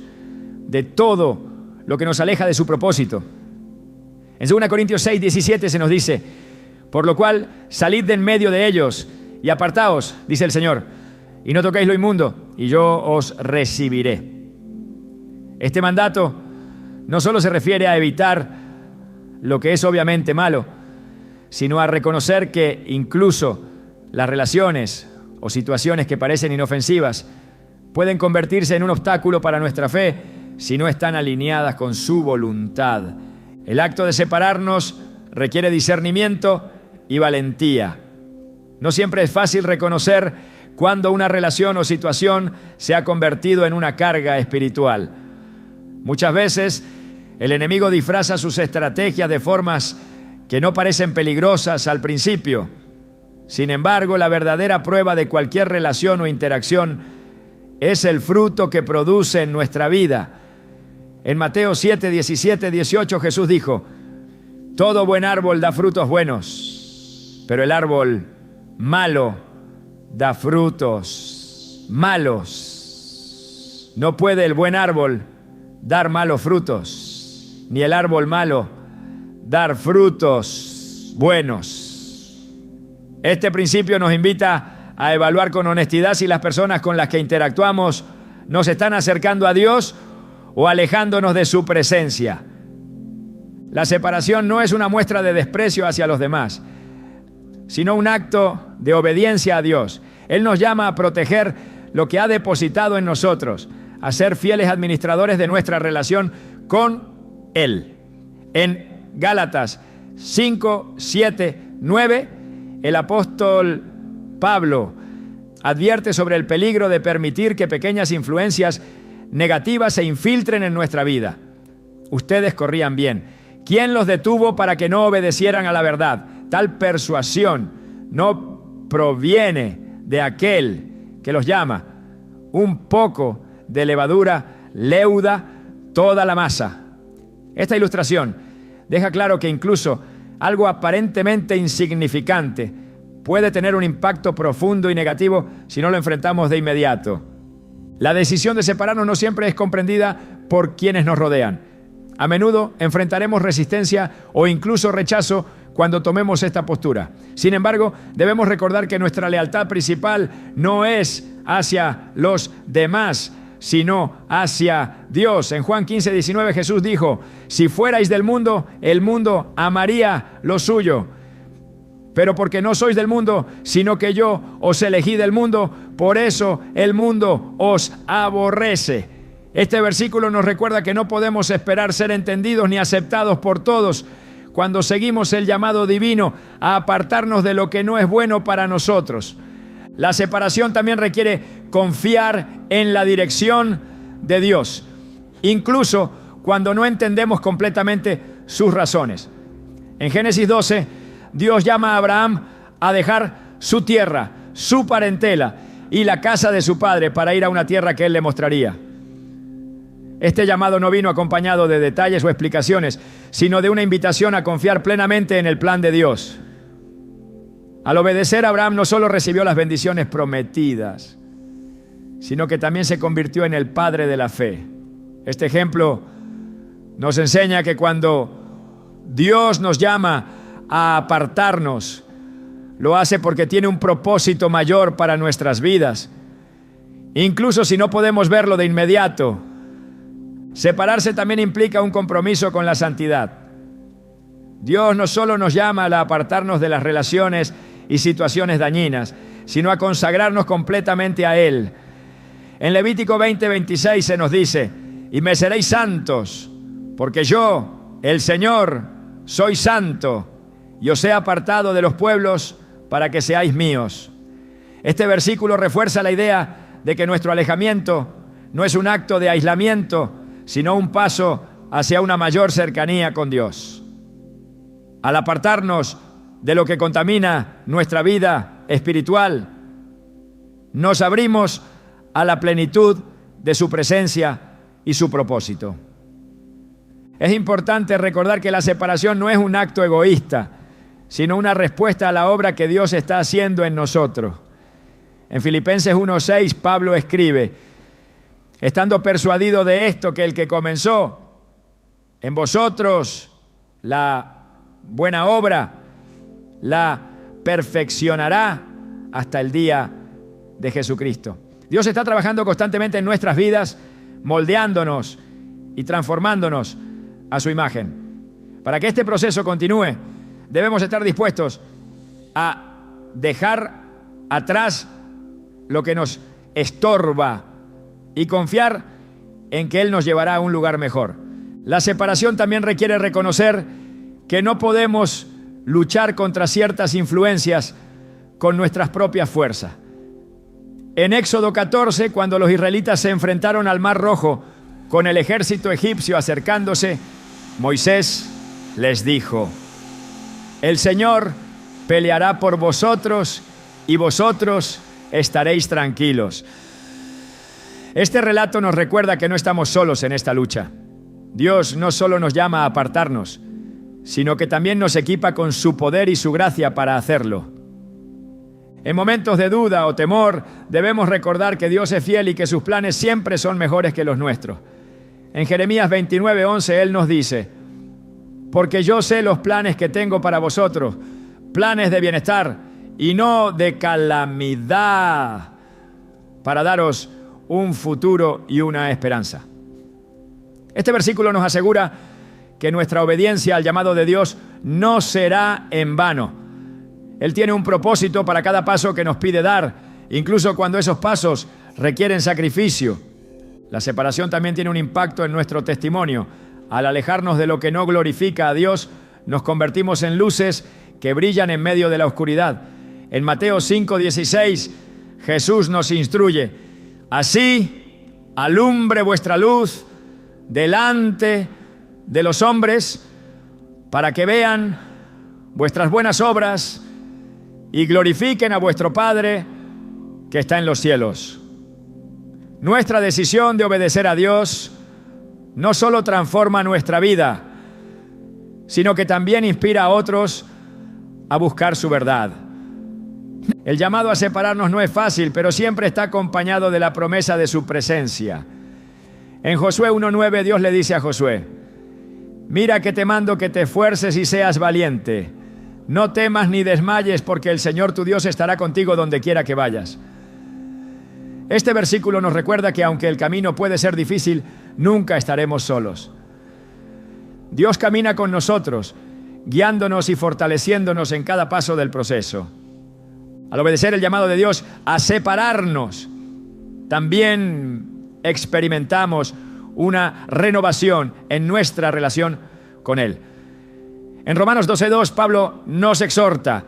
A: de todo lo que nos aleja de su propósito. En 2 Corintios 6, 17 se nos dice: por lo cual salid de en medio de ellos y apartaos, dice el Señor, y no toquéis lo inmundo, y yo os recibiré. Este mandato no solo se refiere a evitar lo que es obviamente malo, sino a reconocer que incluso las relaciones o situaciones que parecen inofensivas pueden convertirse en un obstáculo para nuestra fe si no están alineadas con su voluntad. El acto de separarnos requiere discernimiento y valentía. No siempre es fácil reconocer cuando una relación o situación se ha convertido en una carga espiritual. Muchas veces el enemigo disfraza sus estrategias de formas que no parecen peligrosas al principio. Sin embargo, la verdadera prueba de cualquier relación o interacción es el fruto que produce en nuestra vida. En Mateo 7, 17, 18 Jesús dijo: todo buen árbol da frutos buenos, pero el árbol malo da frutos malos. No puede el buen árbol dar malos frutos, ni el árbol malo dar frutos buenos. Este principio nos invita a evaluar con honestidad si las personas con las que interactuamos nos están acercando a Dios o alejándonos de su presencia. La separación no es una muestra de desprecio hacia los demás, sino un acto de obediencia a Dios. Él nos llama a proteger lo que ha depositado en nosotros, a ser fieles administradores de nuestra relación con Él. En Gálatas 5, 7, 9, el apóstol Pablo advierte sobre el peligro de permitir que pequeñas influencias negativas se infiltren en nuestra vida. Ustedes corrían bien. ¿Quién los detuvo para que no obedecieran a la verdad? Tal persuasión no proviene de aquel que los llama. Un poco de levadura leuda toda la masa. Esta ilustración deja claro que incluso algo aparentemente insignificante puede tener un impacto profundo y negativo si no lo enfrentamos de inmediato. La decisión de separarnos no siempre es comprendida por quienes nos rodean. A menudo enfrentaremos resistencia o incluso rechazo cuando tomemos esta postura. Sin embargo, debemos recordar que nuestra lealtad principal no es hacia los demás, sino hacia Dios. En Juan 15, 19 Jesús dijo: si fuerais del mundo, el mundo amaría lo suyo. Pero porque no sois del mundo, sino que yo os elegí del mundo, por eso el mundo os aborrece. Este versículo nos recuerda que no podemos esperar ser entendidos ni aceptados por todos cuando seguimos el llamado divino a apartarnos de lo que no es bueno para nosotros. La separación también requiere confiar en la dirección de Dios, incluso cuando no entendemos completamente sus razones. En Génesis 12, Dios llama a Abraham a dejar su tierra, su parentela y la casa de su padre para ir a una tierra que él le mostraría. Este llamado no vino acompañado de detalles o explicaciones, sino de una invitación a confiar plenamente en el plan de Dios. Al obedecer, Abraham no solo recibió las bendiciones prometidas, sino que también se convirtió en el padre de la fe. Este ejemplo nos enseña que cuando Dios nos llama a apartarnos, lo hace porque tiene un propósito mayor para nuestras vidas. Incluso si no podemos verlo de inmediato, separarse también implica un compromiso con la santidad. Dios no solo nos llama a apartarnos de las relaciones y situaciones dañinas, sino a consagrarnos completamente a Él. En Levítico 20, 26 se nos dice: y me seréis santos, porque yo, el Señor, soy santo, y os he apartado de los pueblos para que seáis míos. Este versículo refuerza la idea de que nuestro alejamiento no es un acto de aislamiento, sino un paso hacia una mayor cercanía con Dios. Al apartarnos, de lo que contamina nuestra vida espiritual. Nos abrimos a la plenitud de su presencia y su propósito. Es importante recordar que la separación no es un acto egoísta, sino una respuesta a la obra que Dios está haciendo en nosotros. En Filipenses 1:6, Pablo escribe: estando persuadido de esto, que el que comenzó en vosotros la buena obra, la perfeccionará hasta el día de Jesucristo. Dios está trabajando constantemente en nuestras vidas, moldeándonos y transformándonos a su imagen. Para que este proceso continúe, debemos estar dispuestos a dejar atrás lo que nos estorba y confiar en que Él nos llevará a un lugar mejor. La separación también requiere reconocer que no podemos luchar contra ciertas influencias con nuestras propias fuerzas. En Éxodo 14, cuando los israelitas se enfrentaron al Mar Rojo con el ejército egipcio acercándose, Moisés les dijo: el Señor peleará por vosotros y vosotros estaréis tranquilos. Este relato nos recuerda que no estamos solos en esta lucha. Dios no solo nos llama a apartarnos, sino que también nos equipa con su poder y su gracia para hacerlo. En momentos de duda o temor, debemos recordar que Dios es fiel y que sus planes siempre son mejores que los nuestros. En Jeremías 29:11, Él nos dice: porque yo sé los planes que tengo para vosotros, planes de bienestar y no de calamidad, para daros un futuro y una esperanza. Este versículo nos asegura que nuestra obediencia al llamado de Dios no será en vano. Él tiene un propósito para cada paso que nos pide dar, incluso cuando esos pasos requieren sacrificio. La separación también tiene un impacto en nuestro testimonio. Al alejarnos de lo que no glorifica a Dios, nos convertimos en luces que brillan en medio de la oscuridad. En Mateo 5:16, Jesús nos instruye: así alumbre vuestra luz delante de los hombres, para que vean vuestras buenas obras y glorifiquen a vuestro Padre que está en los cielos. Nuestra decisión de obedecer a Dios no solo transforma nuestra vida, sino que también inspira a otros a buscar su verdad. El llamado a separarnos no es fácil, pero siempre está acompañado de la promesa de su presencia. En Josué 1:9, Dios le dice a Josué: mira que te mando que te esfuerces y seas valiente. No temas ni desmayes, porque el Señor tu Dios estará contigo donde quiera que vayas. Este versículo nos recuerda que aunque el camino puede ser difícil, nunca estaremos solos. Dios camina con nosotros, guiándonos y fortaleciéndonos en cada paso del proceso. Al obedecer el llamado de Dios a separarnos, también experimentamos una renovación en nuestra relación con Él. En Romanos 12:2, Pablo nos exhorta: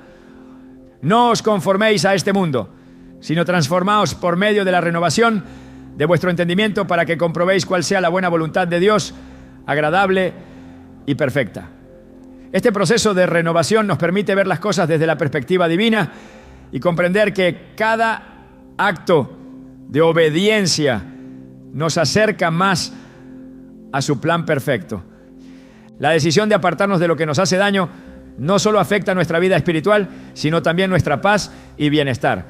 A: no os conforméis a este mundo, sino transformaos por medio de la renovación de vuestro entendimiento, para que comprobéis cuál sea la buena voluntad de Dios, agradable y perfecta. Este proceso de renovación nos permite ver las cosas desde la perspectiva divina y comprender que cada acto de obediencia nos acerca más a su plan perfecto. La decisión de apartarnos de lo que nos hace daño no solo afecta nuestra vida espiritual, sino también nuestra paz y bienestar.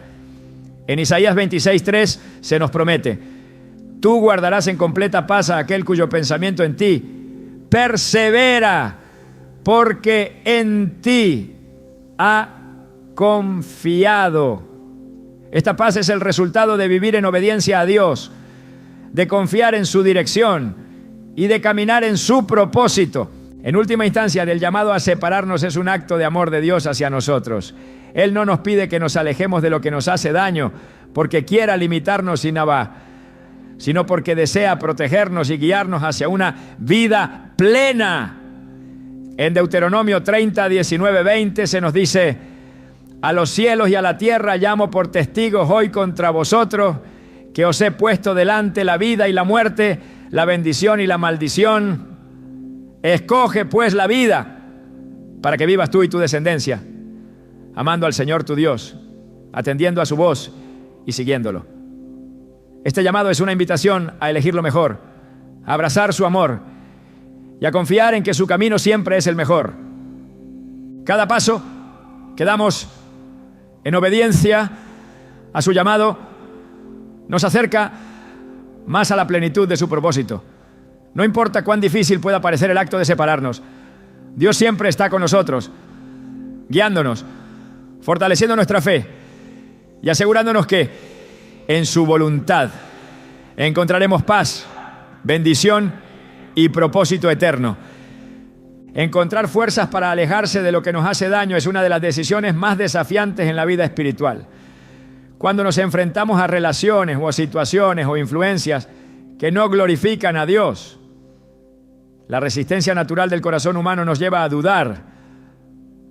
A: En Isaías 26:3 se nos promete: tú guardarás en completa paz a aquel cuyo pensamiento en ti persevera, porque en ti ha confiado. Esta paz es el resultado de vivir en obediencia a Dios, de confiar en su dirección y de caminar en su propósito. En última instancia, el llamado a separarnos es un acto de amor de Dios hacia nosotros. Él no nos pide que nos alejemos de lo que nos hace daño porque quiera limitarnos sin nada, sino porque desea protegernos y guiarnos hacia una vida plena. En Deuteronomio 30, 19, 20 se nos dice: a los cielos y a la tierra llamo por testigos hoy contra vosotros, que os he puesto delante la vida y la muerte, la bendición y la maldición. Escoge pues la vida, para que vivas tú y tu descendencia, amando al Señor tu Dios, atendiendo a su voz y siguiéndolo. Este llamado es una invitación a elegir lo mejor, a abrazar su amor y a confiar en que su camino siempre es el mejor. Cada paso que damos en obediencia a su llamado nos acerca más a la plenitud de su propósito. No importa cuán difícil pueda parecer el acto de separarnos, Dios siempre está con nosotros, guiándonos, fortaleciendo nuestra fe y asegurándonos que en su voluntad encontraremos paz, bendición y propósito eterno. Encontrar fuerzas para alejarse de lo que nos hace daño es una de las decisiones más desafiantes en la vida espiritual. Cuando nos enfrentamos a relaciones o a situaciones o influencias que no glorifican a Dios, la resistencia natural del corazón humano nos lleva a dudar,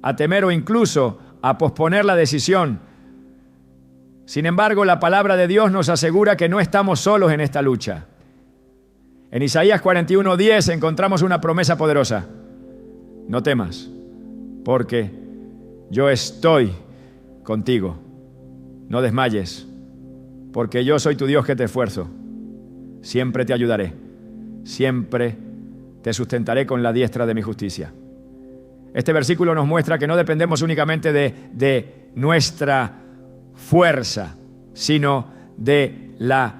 A: a temer o incluso a posponer la decisión. Sin embargo, la palabra de Dios nos asegura que no estamos solos en esta lucha. En Isaías 41:10 encontramos una promesa poderosa. No temas, porque yo estoy contigo. No desmayes, porque yo soy tu Dios que te esfuerzo. Siempre te ayudaré, siempre te sustentaré con la diestra de mi justicia. Este versículo nos muestra que no dependemos únicamente de nuestra fuerza, sino de la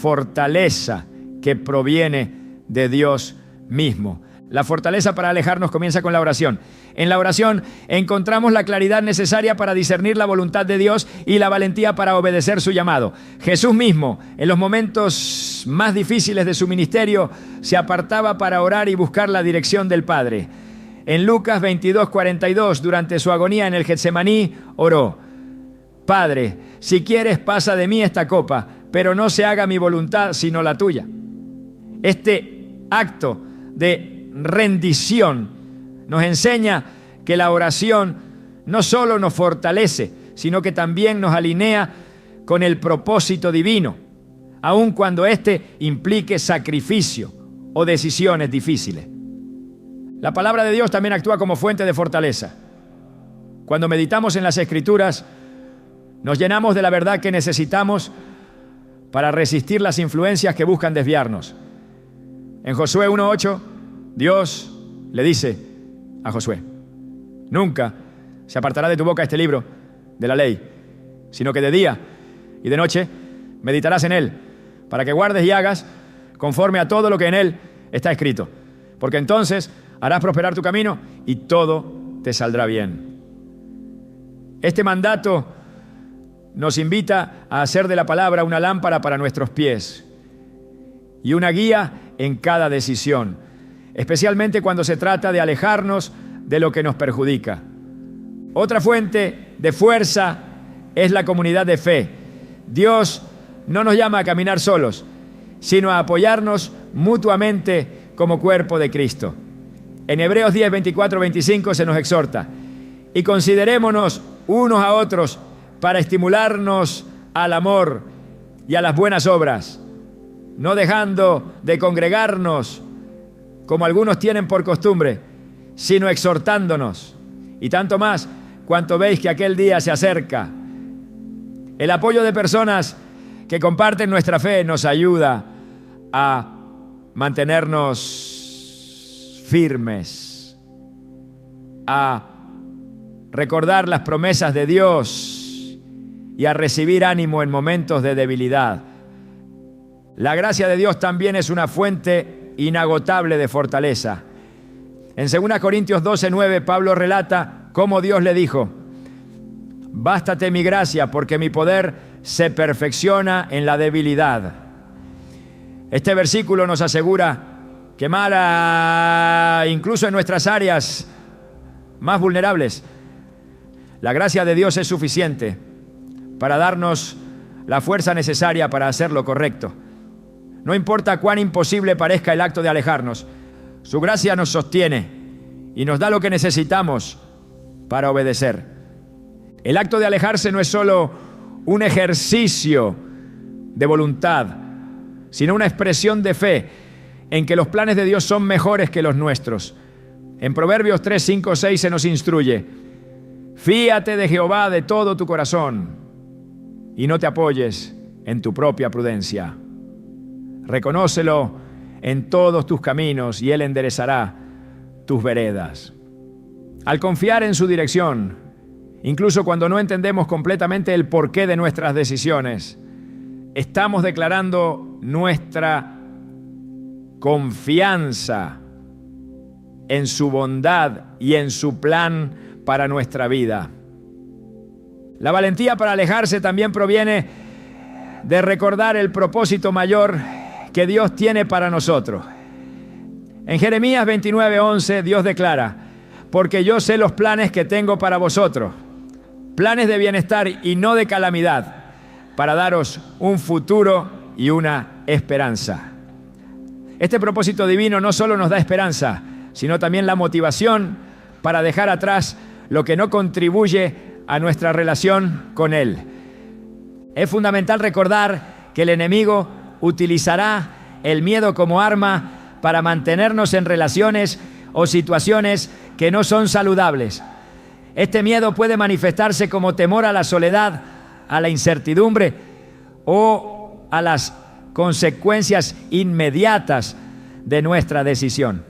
A: fortaleza que proviene de Dios mismo. La fortaleza para alejarnos comienza con la oración. En la oración encontramos la claridad necesaria para discernir la voluntad de Dios y la valentía para obedecer su llamado. Jesús mismo, en los momentos más difíciles de su ministerio, se apartaba para orar y buscar la dirección del Padre. En Lucas 22:42, durante su agonía en el Getsemaní, oró: Padre, si quieres, pasa de mí esta copa, pero no se haga mi voluntad sino la tuya. Este acto de rendición nos enseña que la oración no solo nos fortalece, sino que también nos alinea con el propósito divino, aun cuando éste implique sacrificio o decisiones difíciles. La palabra de Dios también actúa como fuente de fortaleza. Cuando meditamos en las Escrituras, nos llenamos de la verdad que necesitamos para resistir las influencias que buscan desviarnos. En Josué 1:8, Dios le dice a Josué: nunca se apartará de tu boca este libro de la ley, sino que de día y de noche meditarás en él, para que guardes y hagas conforme a todo lo que en él está escrito, porque entonces harás prosperar tu camino y todo te saldrá bien. Este mandato nos invita a hacer de la palabra una lámpara para nuestros pies y una guía en cada decisión, especialmente cuando se trata de alejarnos de lo que nos perjudica. Otra fuente de fuerza es la comunidad de fe. Dios no nos llama a caminar solos, sino a apoyarnos mutuamente como cuerpo de Cristo. En Hebreos 10, 24, 25 se nos exhorta: y considerémonos unos a otros para estimularnos al amor y a las buenas obras, no dejando de congregarnos como algunos tienen por costumbre, sino exhortándonos, y tanto más cuanto veis que aquel día se acerca. El apoyo de personas que comparten nuestra fe nos ayuda a mantenernos firmes, a recordar las promesas de Dios y a recibir ánimo en momentos de debilidad. La gracia de Dios también es una fuente inagotable de fortaleza. En 2 Corintios 12:9, Pablo relata cómo Dios le dijo: bástate mi gracia, porque mi poder se perfecciona en la debilidad. Este versículo nos asegura que incluso en nuestras áreas más vulnerables, la gracia de Dios es suficiente para darnos la fuerza necesaria para hacer lo correcto. No importa cuán imposible parezca el acto de alejarnos, su gracia nos sostiene y nos da lo que necesitamos para obedecer. El acto de alejarse no es solo un ejercicio de voluntad, sino una expresión de fe en que los planes de Dios son mejores que los nuestros. En Proverbios 3, 5, 6 se nos instruye: Fíate de Jehová de todo tu corazón y no te apoyes en tu propia prudencia. Reconócelo en todos tus caminos y Él enderezará tus veredas. Al confiar en su dirección, incluso cuando no entendemos completamente el porqué de nuestras decisiones, estamos declarando nuestra confianza en su bondad y en su plan para nuestra vida. La valentía para alejarse también proviene de recordar el propósito mayor que Dios tiene para nosotros. En Jeremías 29:11, Dios declara: porque yo sé los planes que tengo para vosotros, planes de bienestar y no de calamidad, para daros un futuro y una esperanza. Este propósito divino no solo nos da esperanza, sino también la motivación para dejar atrás lo que no contribuye a nuestra relación con Él. Es fundamental recordar que el enemigo utilizará el miedo como arma para mantenernos en relaciones o situaciones que no son saludables. Este miedo puede manifestarse como temor a la soledad, a la incertidumbre o a las consecuencias inmediatas de nuestra decisión.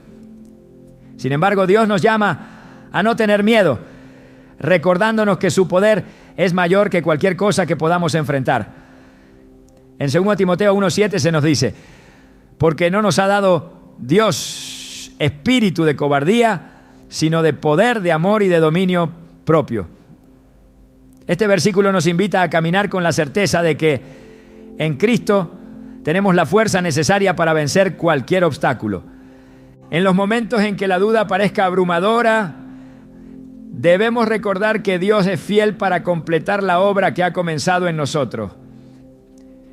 A: Sin embargo, Dios nos llama a no tener miedo, recordándonos que su poder es mayor que cualquier cosa que podamos enfrentar. En 2 Timoteo 1:7 se nos dice: porque no nos ha dado Dios espíritu de cobardía, sino de poder, de amor y de dominio propio. Este versículo nos invita a caminar con la certeza de que en Cristo tenemos la fuerza necesaria para vencer cualquier obstáculo. En los momentos en que la duda parezca abrumadora, debemos recordar que Dios es fiel para completar la obra que ha comenzado en nosotros.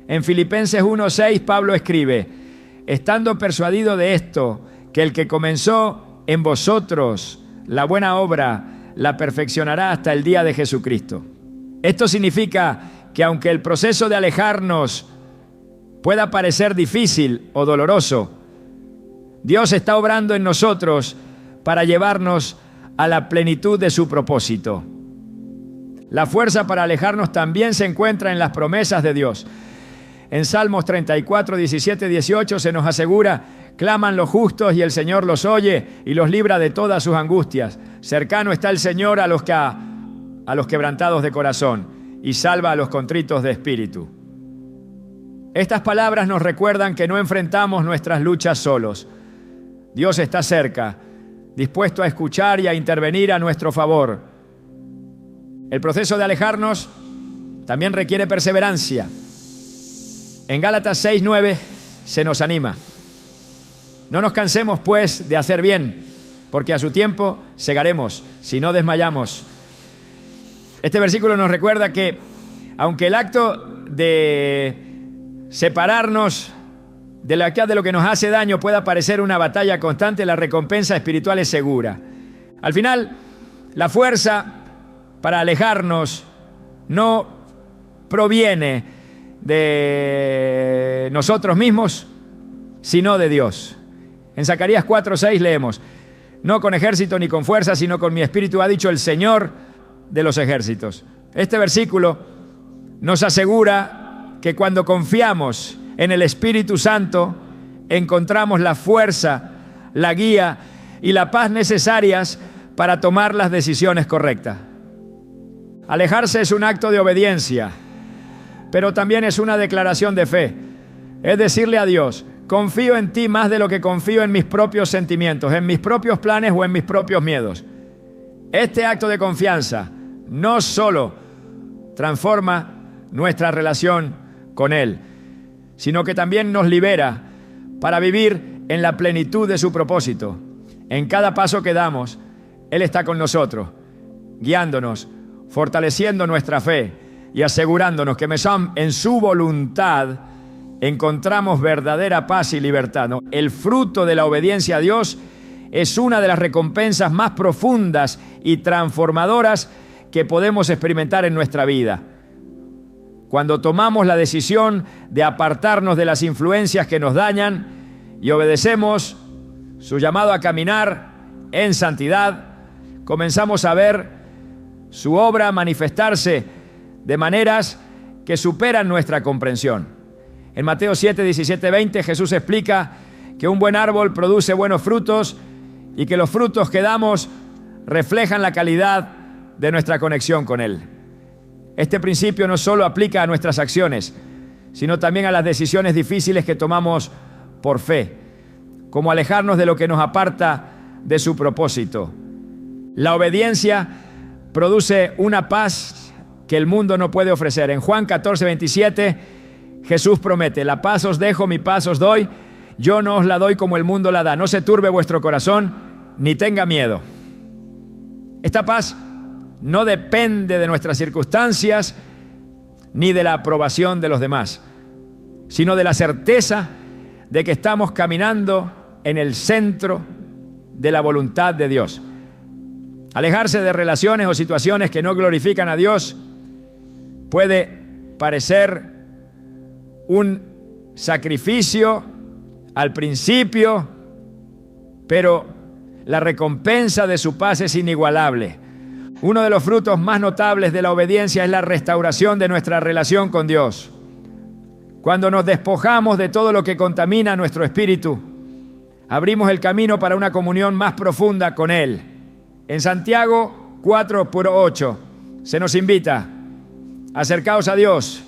A: En Filipenses 1:6, Pablo escribe: estando persuadido de esto, que el que comenzó en vosotros la buena obra, la perfeccionará hasta el día de Jesucristo. Esto significa que aunque el proceso de alejarnos pueda parecer difícil o doloroso, Dios está obrando en nosotros para llevarnos a la plenitud de su propósito. La fuerza para alejarnos también se encuentra en las promesas de Dios. En Salmos 34, 17, 18 se nos asegura: claman los justos y el Señor los oye y los libra de todas sus angustias. Cercano está el Señor a los quebrantados de corazón y salva a los contritos de espíritu. Estas palabras nos recuerdan que no enfrentamos nuestras luchas solos. Dios está cerca, dispuesto a escuchar y a intervenir a nuestro favor. El proceso de alejarnos también requiere perseverancia. En Gálatas 6:9 se nos anima: no nos cansemos pues de hacer bien, porque a su tiempo segaremos, si no desmayamos. Este versículo nos recuerda que aunque el acto de separarnos de lo que nos hace daño pueda parecer una batalla constante, la recompensa espiritual es segura. Al final, la fuerza para alejarnos no proviene de nosotros mismos, sino de Dios. En Zacarías 4:6 leemos: no con ejército ni con fuerza, sino con mi espíritu, ha dicho el Señor de los ejércitos. Este versículo nos asegura que cuando confiamos en el Espíritu Santo, encontramos la fuerza, la guía y la paz necesarias para tomar las decisiones correctas. Alejarse es un acto de obediencia, pero también es una declaración de fe. Es decirle a Dios: confío en ti más de lo que confío en mis propios sentimientos, en mis propios planes o en mis propios miedos. Este acto de confianza no solo transforma nuestra relación con Él, sino que también nos libera para vivir en la plenitud de su propósito. En cada paso que damos, Él está con nosotros, guiándonos, fortaleciendo nuestra fe y asegurándonos que en su voluntad encontramos verdadera paz y libertad, ¿no? El fruto de la obediencia a Dios es una de las recompensas más profundas y transformadoras que podemos experimentar en nuestra vida. Cuando tomamos la decisión de apartarnos de las influencias que nos dañan y obedecemos su llamado a caminar en santidad, comenzamos a ver su obra manifestarse de maneras que superan nuestra comprensión. En Mateo 7, 17, 20, Jesús explica que un buen árbol produce buenos frutos y que los frutos que damos reflejan la calidad de nuestra conexión con Él. Este principio no solo aplica a nuestras acciones, sino también a las decisiones difíciles que tomamos por fe, como alejarnos de lo que nos aparta de su propósito. La obediencia produce una paz que el mundo no puede ofrecer. En Juan 14, 27, Jesús promete: la paz os dejo, mi paz os doy, yo no os la doy como el mundo la da. No se turbe vuestro corazón, ni tenga miedo. Esta paz no depende de nuestras circunstancias ni de la aprobación de los demás, sino de la certeza de que estamos caminando en el centro de la voluntad de Dios. Alejarse de relaciones o situaciones que no glorifican a Dios puede parecer un sacrificio al principio, pero la recompensa de su paz es inigualable. Uno de los frutos más notables de la obediencia es la restauración de nuestra relación con Dios. Cuando nos despojamos de todo lo que contamina nuestro espíritu, abrimos el camino para una comunión más profunda con Él. En Santiago 4:8 se nos invita: acercaos a Dios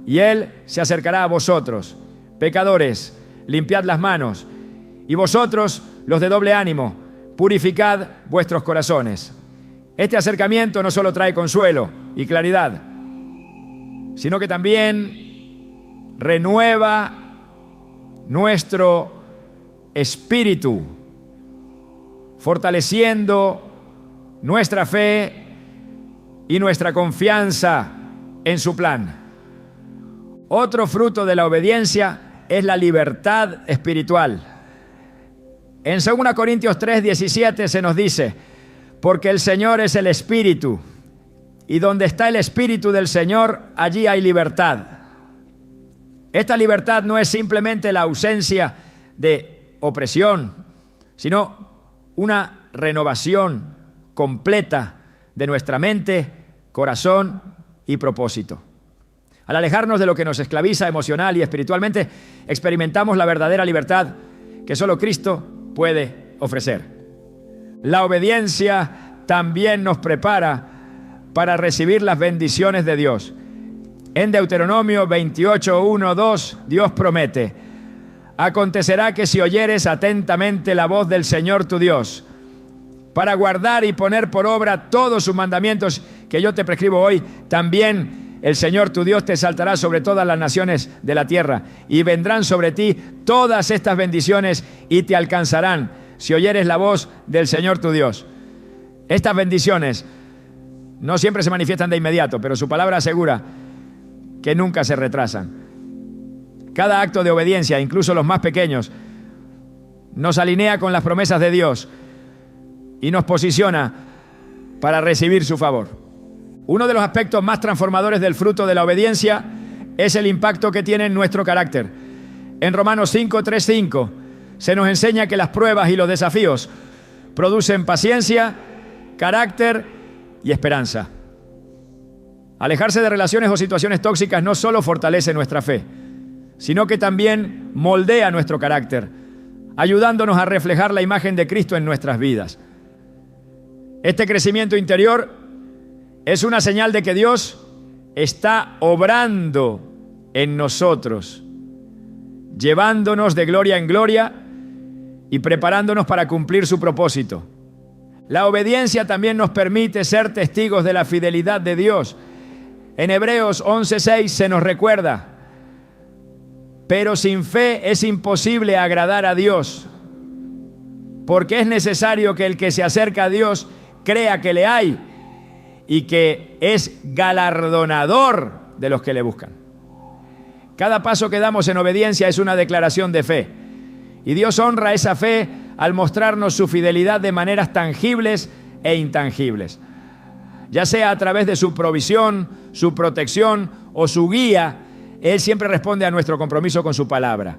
A: y Él se acercará a vosotros. Pecadores, limpiad las manos, y vosotros, los de doble ánimo, purificad vuestros corazones. Este acercamiento no solo trae consuelo y claridad, sino que también renueva nuestro espíritu, fortaleciendo nuestra fe y nuestra confianza en su plan. Otro fruto de la obediencia es la libertad espiritual. En 2 Corintios 3:17 se nos dice: porque el Señor es el Espíritu, y donde está el Espíritu del Señor, allí hay libertad. Esta libertad no es simplemente la ausencia de opresión, sino una renovación completa de nuestra mente, corazón y propósito. Al alejarnos de lo que nos esclaviza emocional y espiritualmente, experimentamos la verdadera libertad que solo Cristo puede ofrecer. La obediencia también nos prepara para recibir las bendiciones de Dios. En Deuteronomio 28:1-2, Dios promete: acontecerá que si oyeres atentamente la voz del Señor tu Dios, para guardar y poner por obra todos sus mandamientos que yo te prescribo hoy, también el Señor tu Dios te exaltará sobre todas las naciones de la tierra, y vendrán sobre ti todas estas bendiciones y te alcanzarán si oyeres la voz del Señor tu Dios. Estas bendiciones no siempre se manifiestan de inmediato, pero su palabra asegura que nunca se retrasan. Cada acto de obediencia, incluso los más pequeños, nos alinea con las promesas de Dios y nos posiciona para recibir su favor. Uno de los aspectos más transformadores del fruto de la obediencia es el impacto que tiene en nuestro carácter. En Romanos 5:3-5 se nos enseña que las pruebas y los desafíos producen paciencia, carácter y esperanza. Alejarse de relaciones o situaciones tóxicas no solo fortalece nuestra fe, sino que también moldea nuestro carácter, ayudándonos a reflejar la imagen de Cristo en nuestras vidas. Este crecimiento interior es una señal de que Dios está obrando en nosotros, llevándonos de gloria en gloria y preparándonos para cumplir su propósito. La obediencia también nos permite ser testigos de la fidelidad de Dios. En Hebreos 11:6 se nos recuerda: pero sin fe es imposible agradar a Dios, porque es necesario que el que se acerca a Dios crea que le hay y que es galardonador de los que le buscan. Cada paso que damos en obediencia es una declaración de fe, y Dios honra esa fe al mostrarnos su fidelidad de maneras tangibles e intangibles, ya sea a través de su provisión, su protección o su guía. Él siempre responde a nuestro compromiso con su palabra.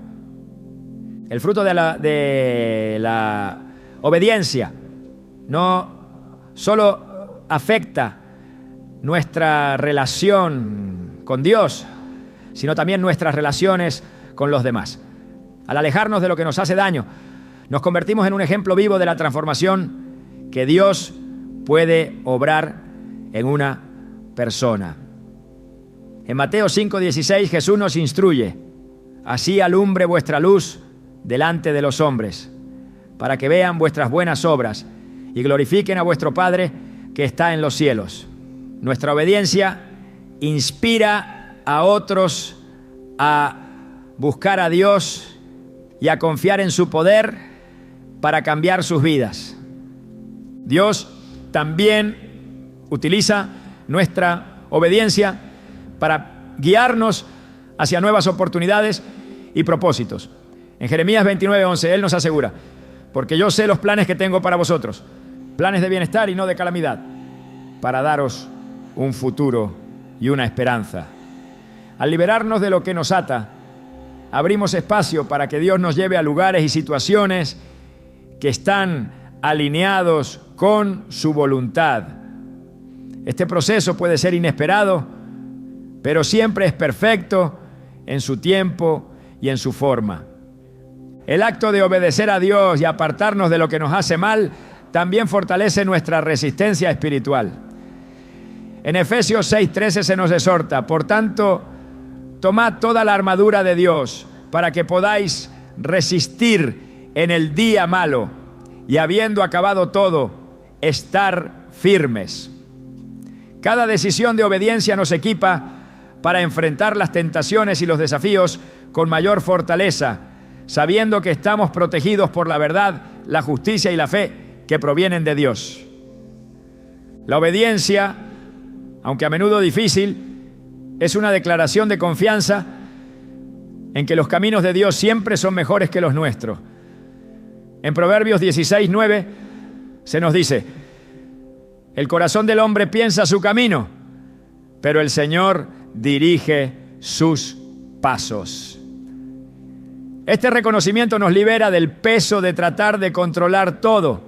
A: El fruto de la obediencia no solo afecta nuestra relación con Dios, sino también nuestras relaciones con los demás. Al alejarnos de lo que nos hace daño, nos convertimos en un ejemplo vivo de la transformación que Dios puede obrar en una persona. En Mateo 5:16 Jesús nos instruye: así alumbre vuestra luz delante de los hombres, para que vean vuestras buenas obras y glorifiquen a vuestro Padre que está en los cielos. Nuestra obediencia inspira a otros a buscar a Dios y a confiar en su poder para cambiar sus vidas. Dios también utiliza nuestra obediencia para guiarnos hacia nuevas oportunidades y propósitos. En Jeremías 29:11 Él nos asegura: porque yo sé los planes que tengo para vosotros, planes de bienestar y no de calamidad, para daros un futuro y una esperanza. Al liberarnos de lo que nos ata, abrimos espacio para que Dios nos lleve a lugares y situaciones que están alineados con su voluntad. Este proceso puede ser inesperado, pero siempre es perfecto en su tiempo y en su forma. El acto de obedecer a Dios y apartarnos de lo que nos hace mal también fortalece nuestra resistencia espiritual. En Efesios 6:13 se nos exhorta: por tanto, tomad toda la armadura de Dios para que podáis resistir en el día malo y, habiendo acabado todo, estar firmes. Cada decisión de obediencia nos equipa para enfrentar las tentaciones y los desafíos con mayor fortaleza, sabiendo que estamos protegidos por la verdad, la justicia y la fe que provienen de Dios. La obediencia, aunque a menudo difícil, es una declaración de confianza en que los caminos de Dios siempre son mejores que los nuestros. En Proverbios 16:9 se nos dice: el corazón del hombre piensa su camino, pero el Señor dirige sus pasos. Este reconocimiento nos libera del peso de tratar de controlar todo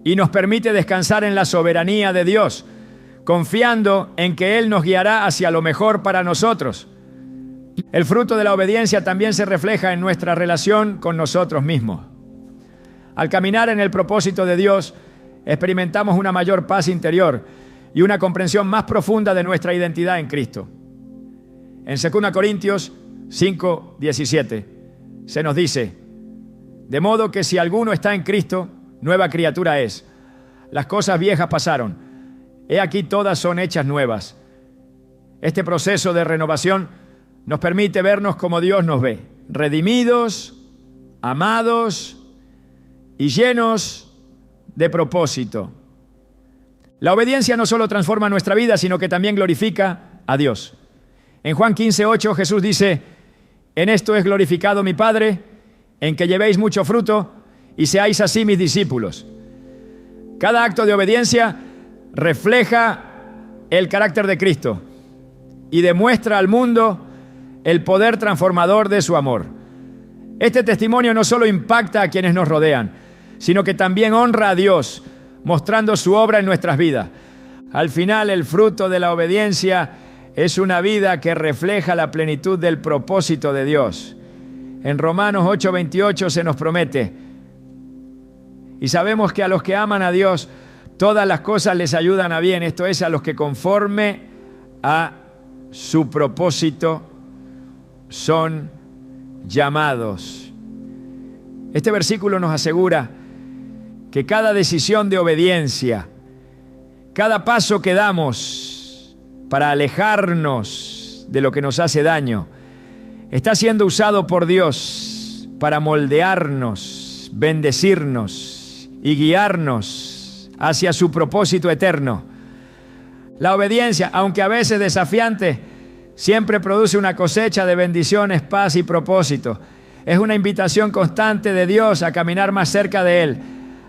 A: y nos permite descansar en la soberanía de Dios, confiando en que Él nos guiará hacia lo mejor para nosotros. El fruto de la obediencia también se refleja en nuestra relación con nosotros mismos. Al caminar en el propósito de Dios, experimentamos una mayor paz interior y una comprensión más profunda de nuestra identidad en Cristo. En 2 Corintios 5:17 se nos dice: de modo que si alguno está en Cristo, nueva criatura es. Las cosas viejas pasaron, he aquí todas son hechas nuevas. Este proceso de renovación nos permite vernos como Dios nos ve, redimidos, amados y llenos de propósito. La obediencia no solo transforma nuestra vida, sino que también glorifica a Dios. En Juan 15:8 Jesús dice: en esto es glorificado mi Padre, en que llevéis mucho fruto y seáis así mis discípulos. Cada acto de obediencia refleja el carácter de Cristo y demuestra al mundo el poder transformador de su amor. Este testimonio no solo impacta a quienes nos rodean, sino que también honra a Dios, mostrando su obra en nuestras vidas. Al final, el fruto de la obediencia es una vida que refleja la plenitud del propósito de Dios. En Romanos 8:28 se nos promete: y sabemos que a los que aman a Dios, todas las cosas les ayudan a bien, esto es, a los que conforme a su propósito son llamados. Este versículo nos asegura que cada decisión de obediencia, cada paso que damos para alejarnos de lo que nos hace daño, está siendo usado por Dios para moldearnos, bendecirnos y guiarnos hacia su propósito eterno. La obediencia, aunque a veces desafiante, siempre produce una cosecha de bendiciones, paz y propósito. Es una invitación constante de Dios a caminar más cerca de Él,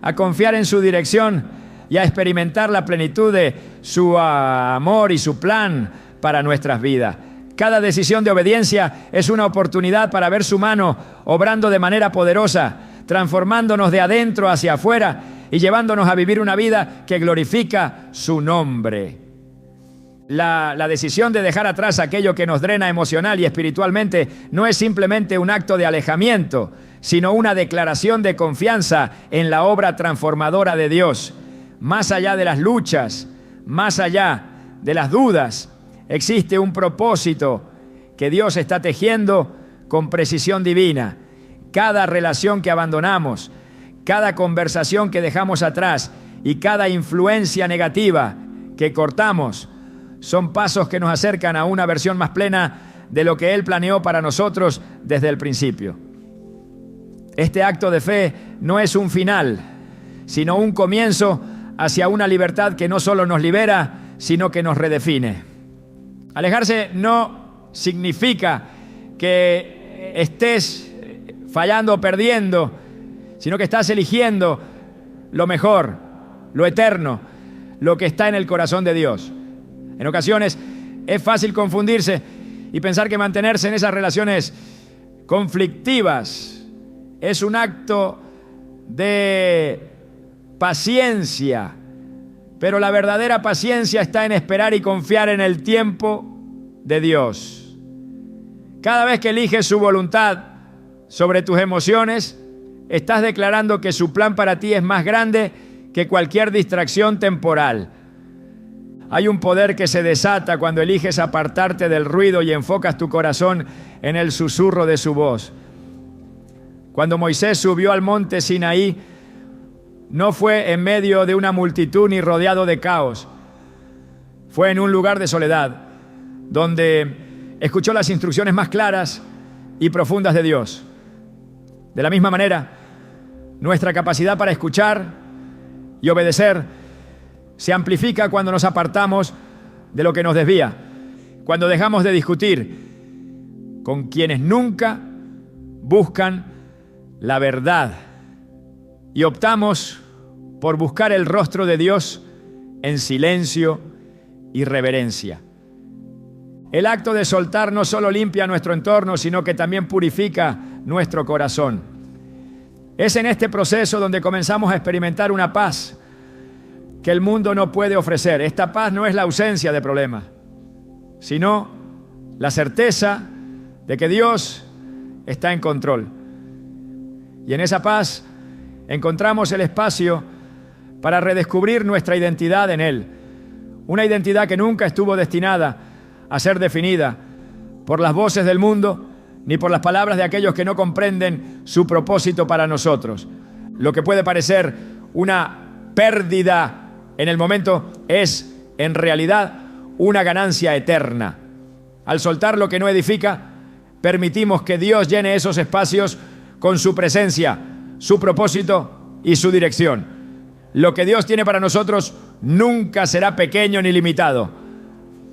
A: a confiar en su dirección y a experimentar la plenitud de su amor y su plan para nuestras vidas. Cada decisión de obediencia es una oportunidad para ver su mano obrando de manera poderosa, transformándonos de adentro hacia afuera y llevándonos a vivir una vida que glorifica su nombre. La decisión de dejar atrás aquello que nos drena emocional y espiritualmente no es simplemente un acto de alejamiento, sino una declaración de confianza en la obra transformadora de Dios. Más allá de las luchas, más allá de las dudas, existe un propósito que Dios está tejiendo con precisión divina. Cada relación que abandonamos, cada conversación que dejamos atrás y cada influencia negativa que cortamos son pasos que nos acercan a una versión más plena de lo que Él planeó para nosotros desde el principio. Este acto de fe no es un final, sino un comienzo hacia una libertad que no solo nos libera, sino que nos redefine. Alejarse no significa que estés fallando o perdiendo, sino que estás eligiendo lo mejor, lo eterno, lo que está en el corazón de Dios. En ocasiones es fácil confundirse y pensar que mantenerse en esas relaciones conflictivas es un acto de paciencia, pero la verdadera paciencia está en esperar y confiar en el tiempo de Dios. Cada vez que eliges su voluntad sobre tus emociones, estás declarando que su plan para ti es más grande que cualquier distracción temporal. Hay un poder que se desata cuando eliges apartarte del ruido y enfocas tu corazón en el susurro de su voz. Cuando Moisés subió al monte Sinaí, no fue en medio de una multitud ni rodeado de caos. Fue en un lugar de soledad, donde escuchó las instrucciones más claras y profundas de Dios. De la misma manera, nuestra capacidad para escuchar y obedecer se amplifica cuando nos apartamos de lo que nos desvía, cuando dejamos de discutir con quienes nunca buscan la verdad y optamos por buscar el rostro de Dios en silencio y reverencia. El acto de soltar no solo limpia nuestro entorno, sino que también purifica nuestro corazón. Es en este proceso donde comenzamos a experimentar una paz que el mundo no puede ofrecer. Esta paz no es la ausencia de problemas, sino la certeza de que Dios está en control. Y en esa paz encontramos el espacio para redescubrir nuestra identidad en Él. Una identidad que nunca estuvo destinada a ser definida por las voces del mundo ni por las palabras de aquellos que no comprenden su propósito para nosotros. Lo que puede parecer una pérdida en el momento es, en realidad, una ganancia eterna. Al soltar lo que no edifica, permitimos que Dios llene esos espacios con su presencia, su propósito y su dirección. Lo que Dios tiene para nosotros nunca será pequeño ni limitado.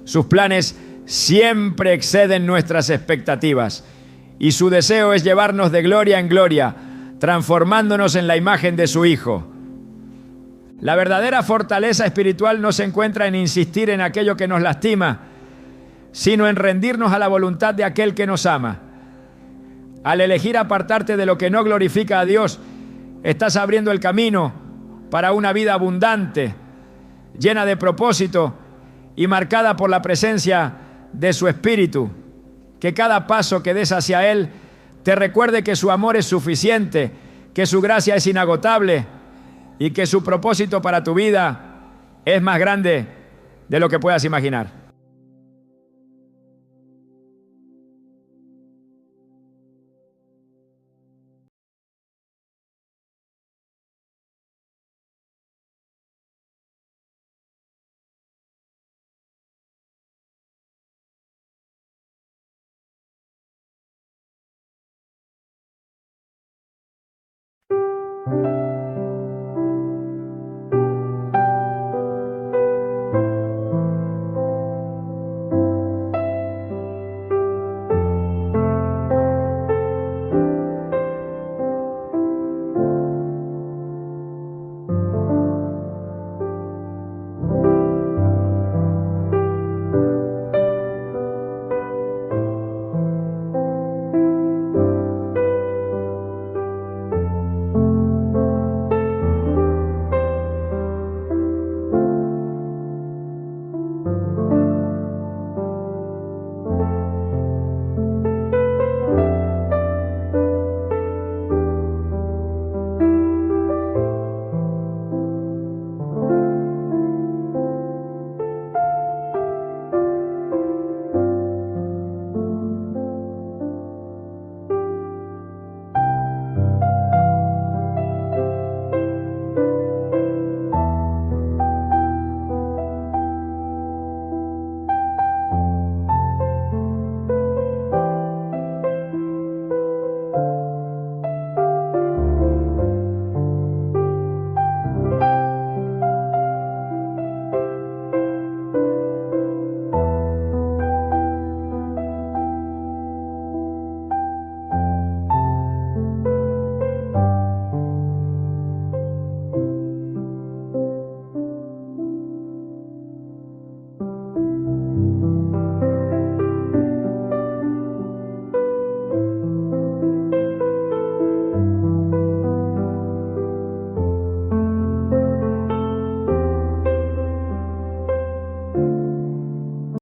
A: Sus planes siempre exceden nuestras expectativas y su deseo es llevarnos de gloria en gloria, transformándonos en la imagen de su Hijo. La verdadera fortaleza espiritual no se encuentra en insistir en aquello que nos lastima, sino en rendirnos a la voluntad de aquel que nos ama. Al elegir apartarte de lo que no glorifica a Dios, estás abriendo el camino para una vida abundante, llena de propósito y marcada por la presencia de su Espíritu. Que cada paso que des hacia Él te recuerde que su amor es suficiente, que su gracia es inagotable y que su propósito para tu vida es más grande de lo que puedas imaginar.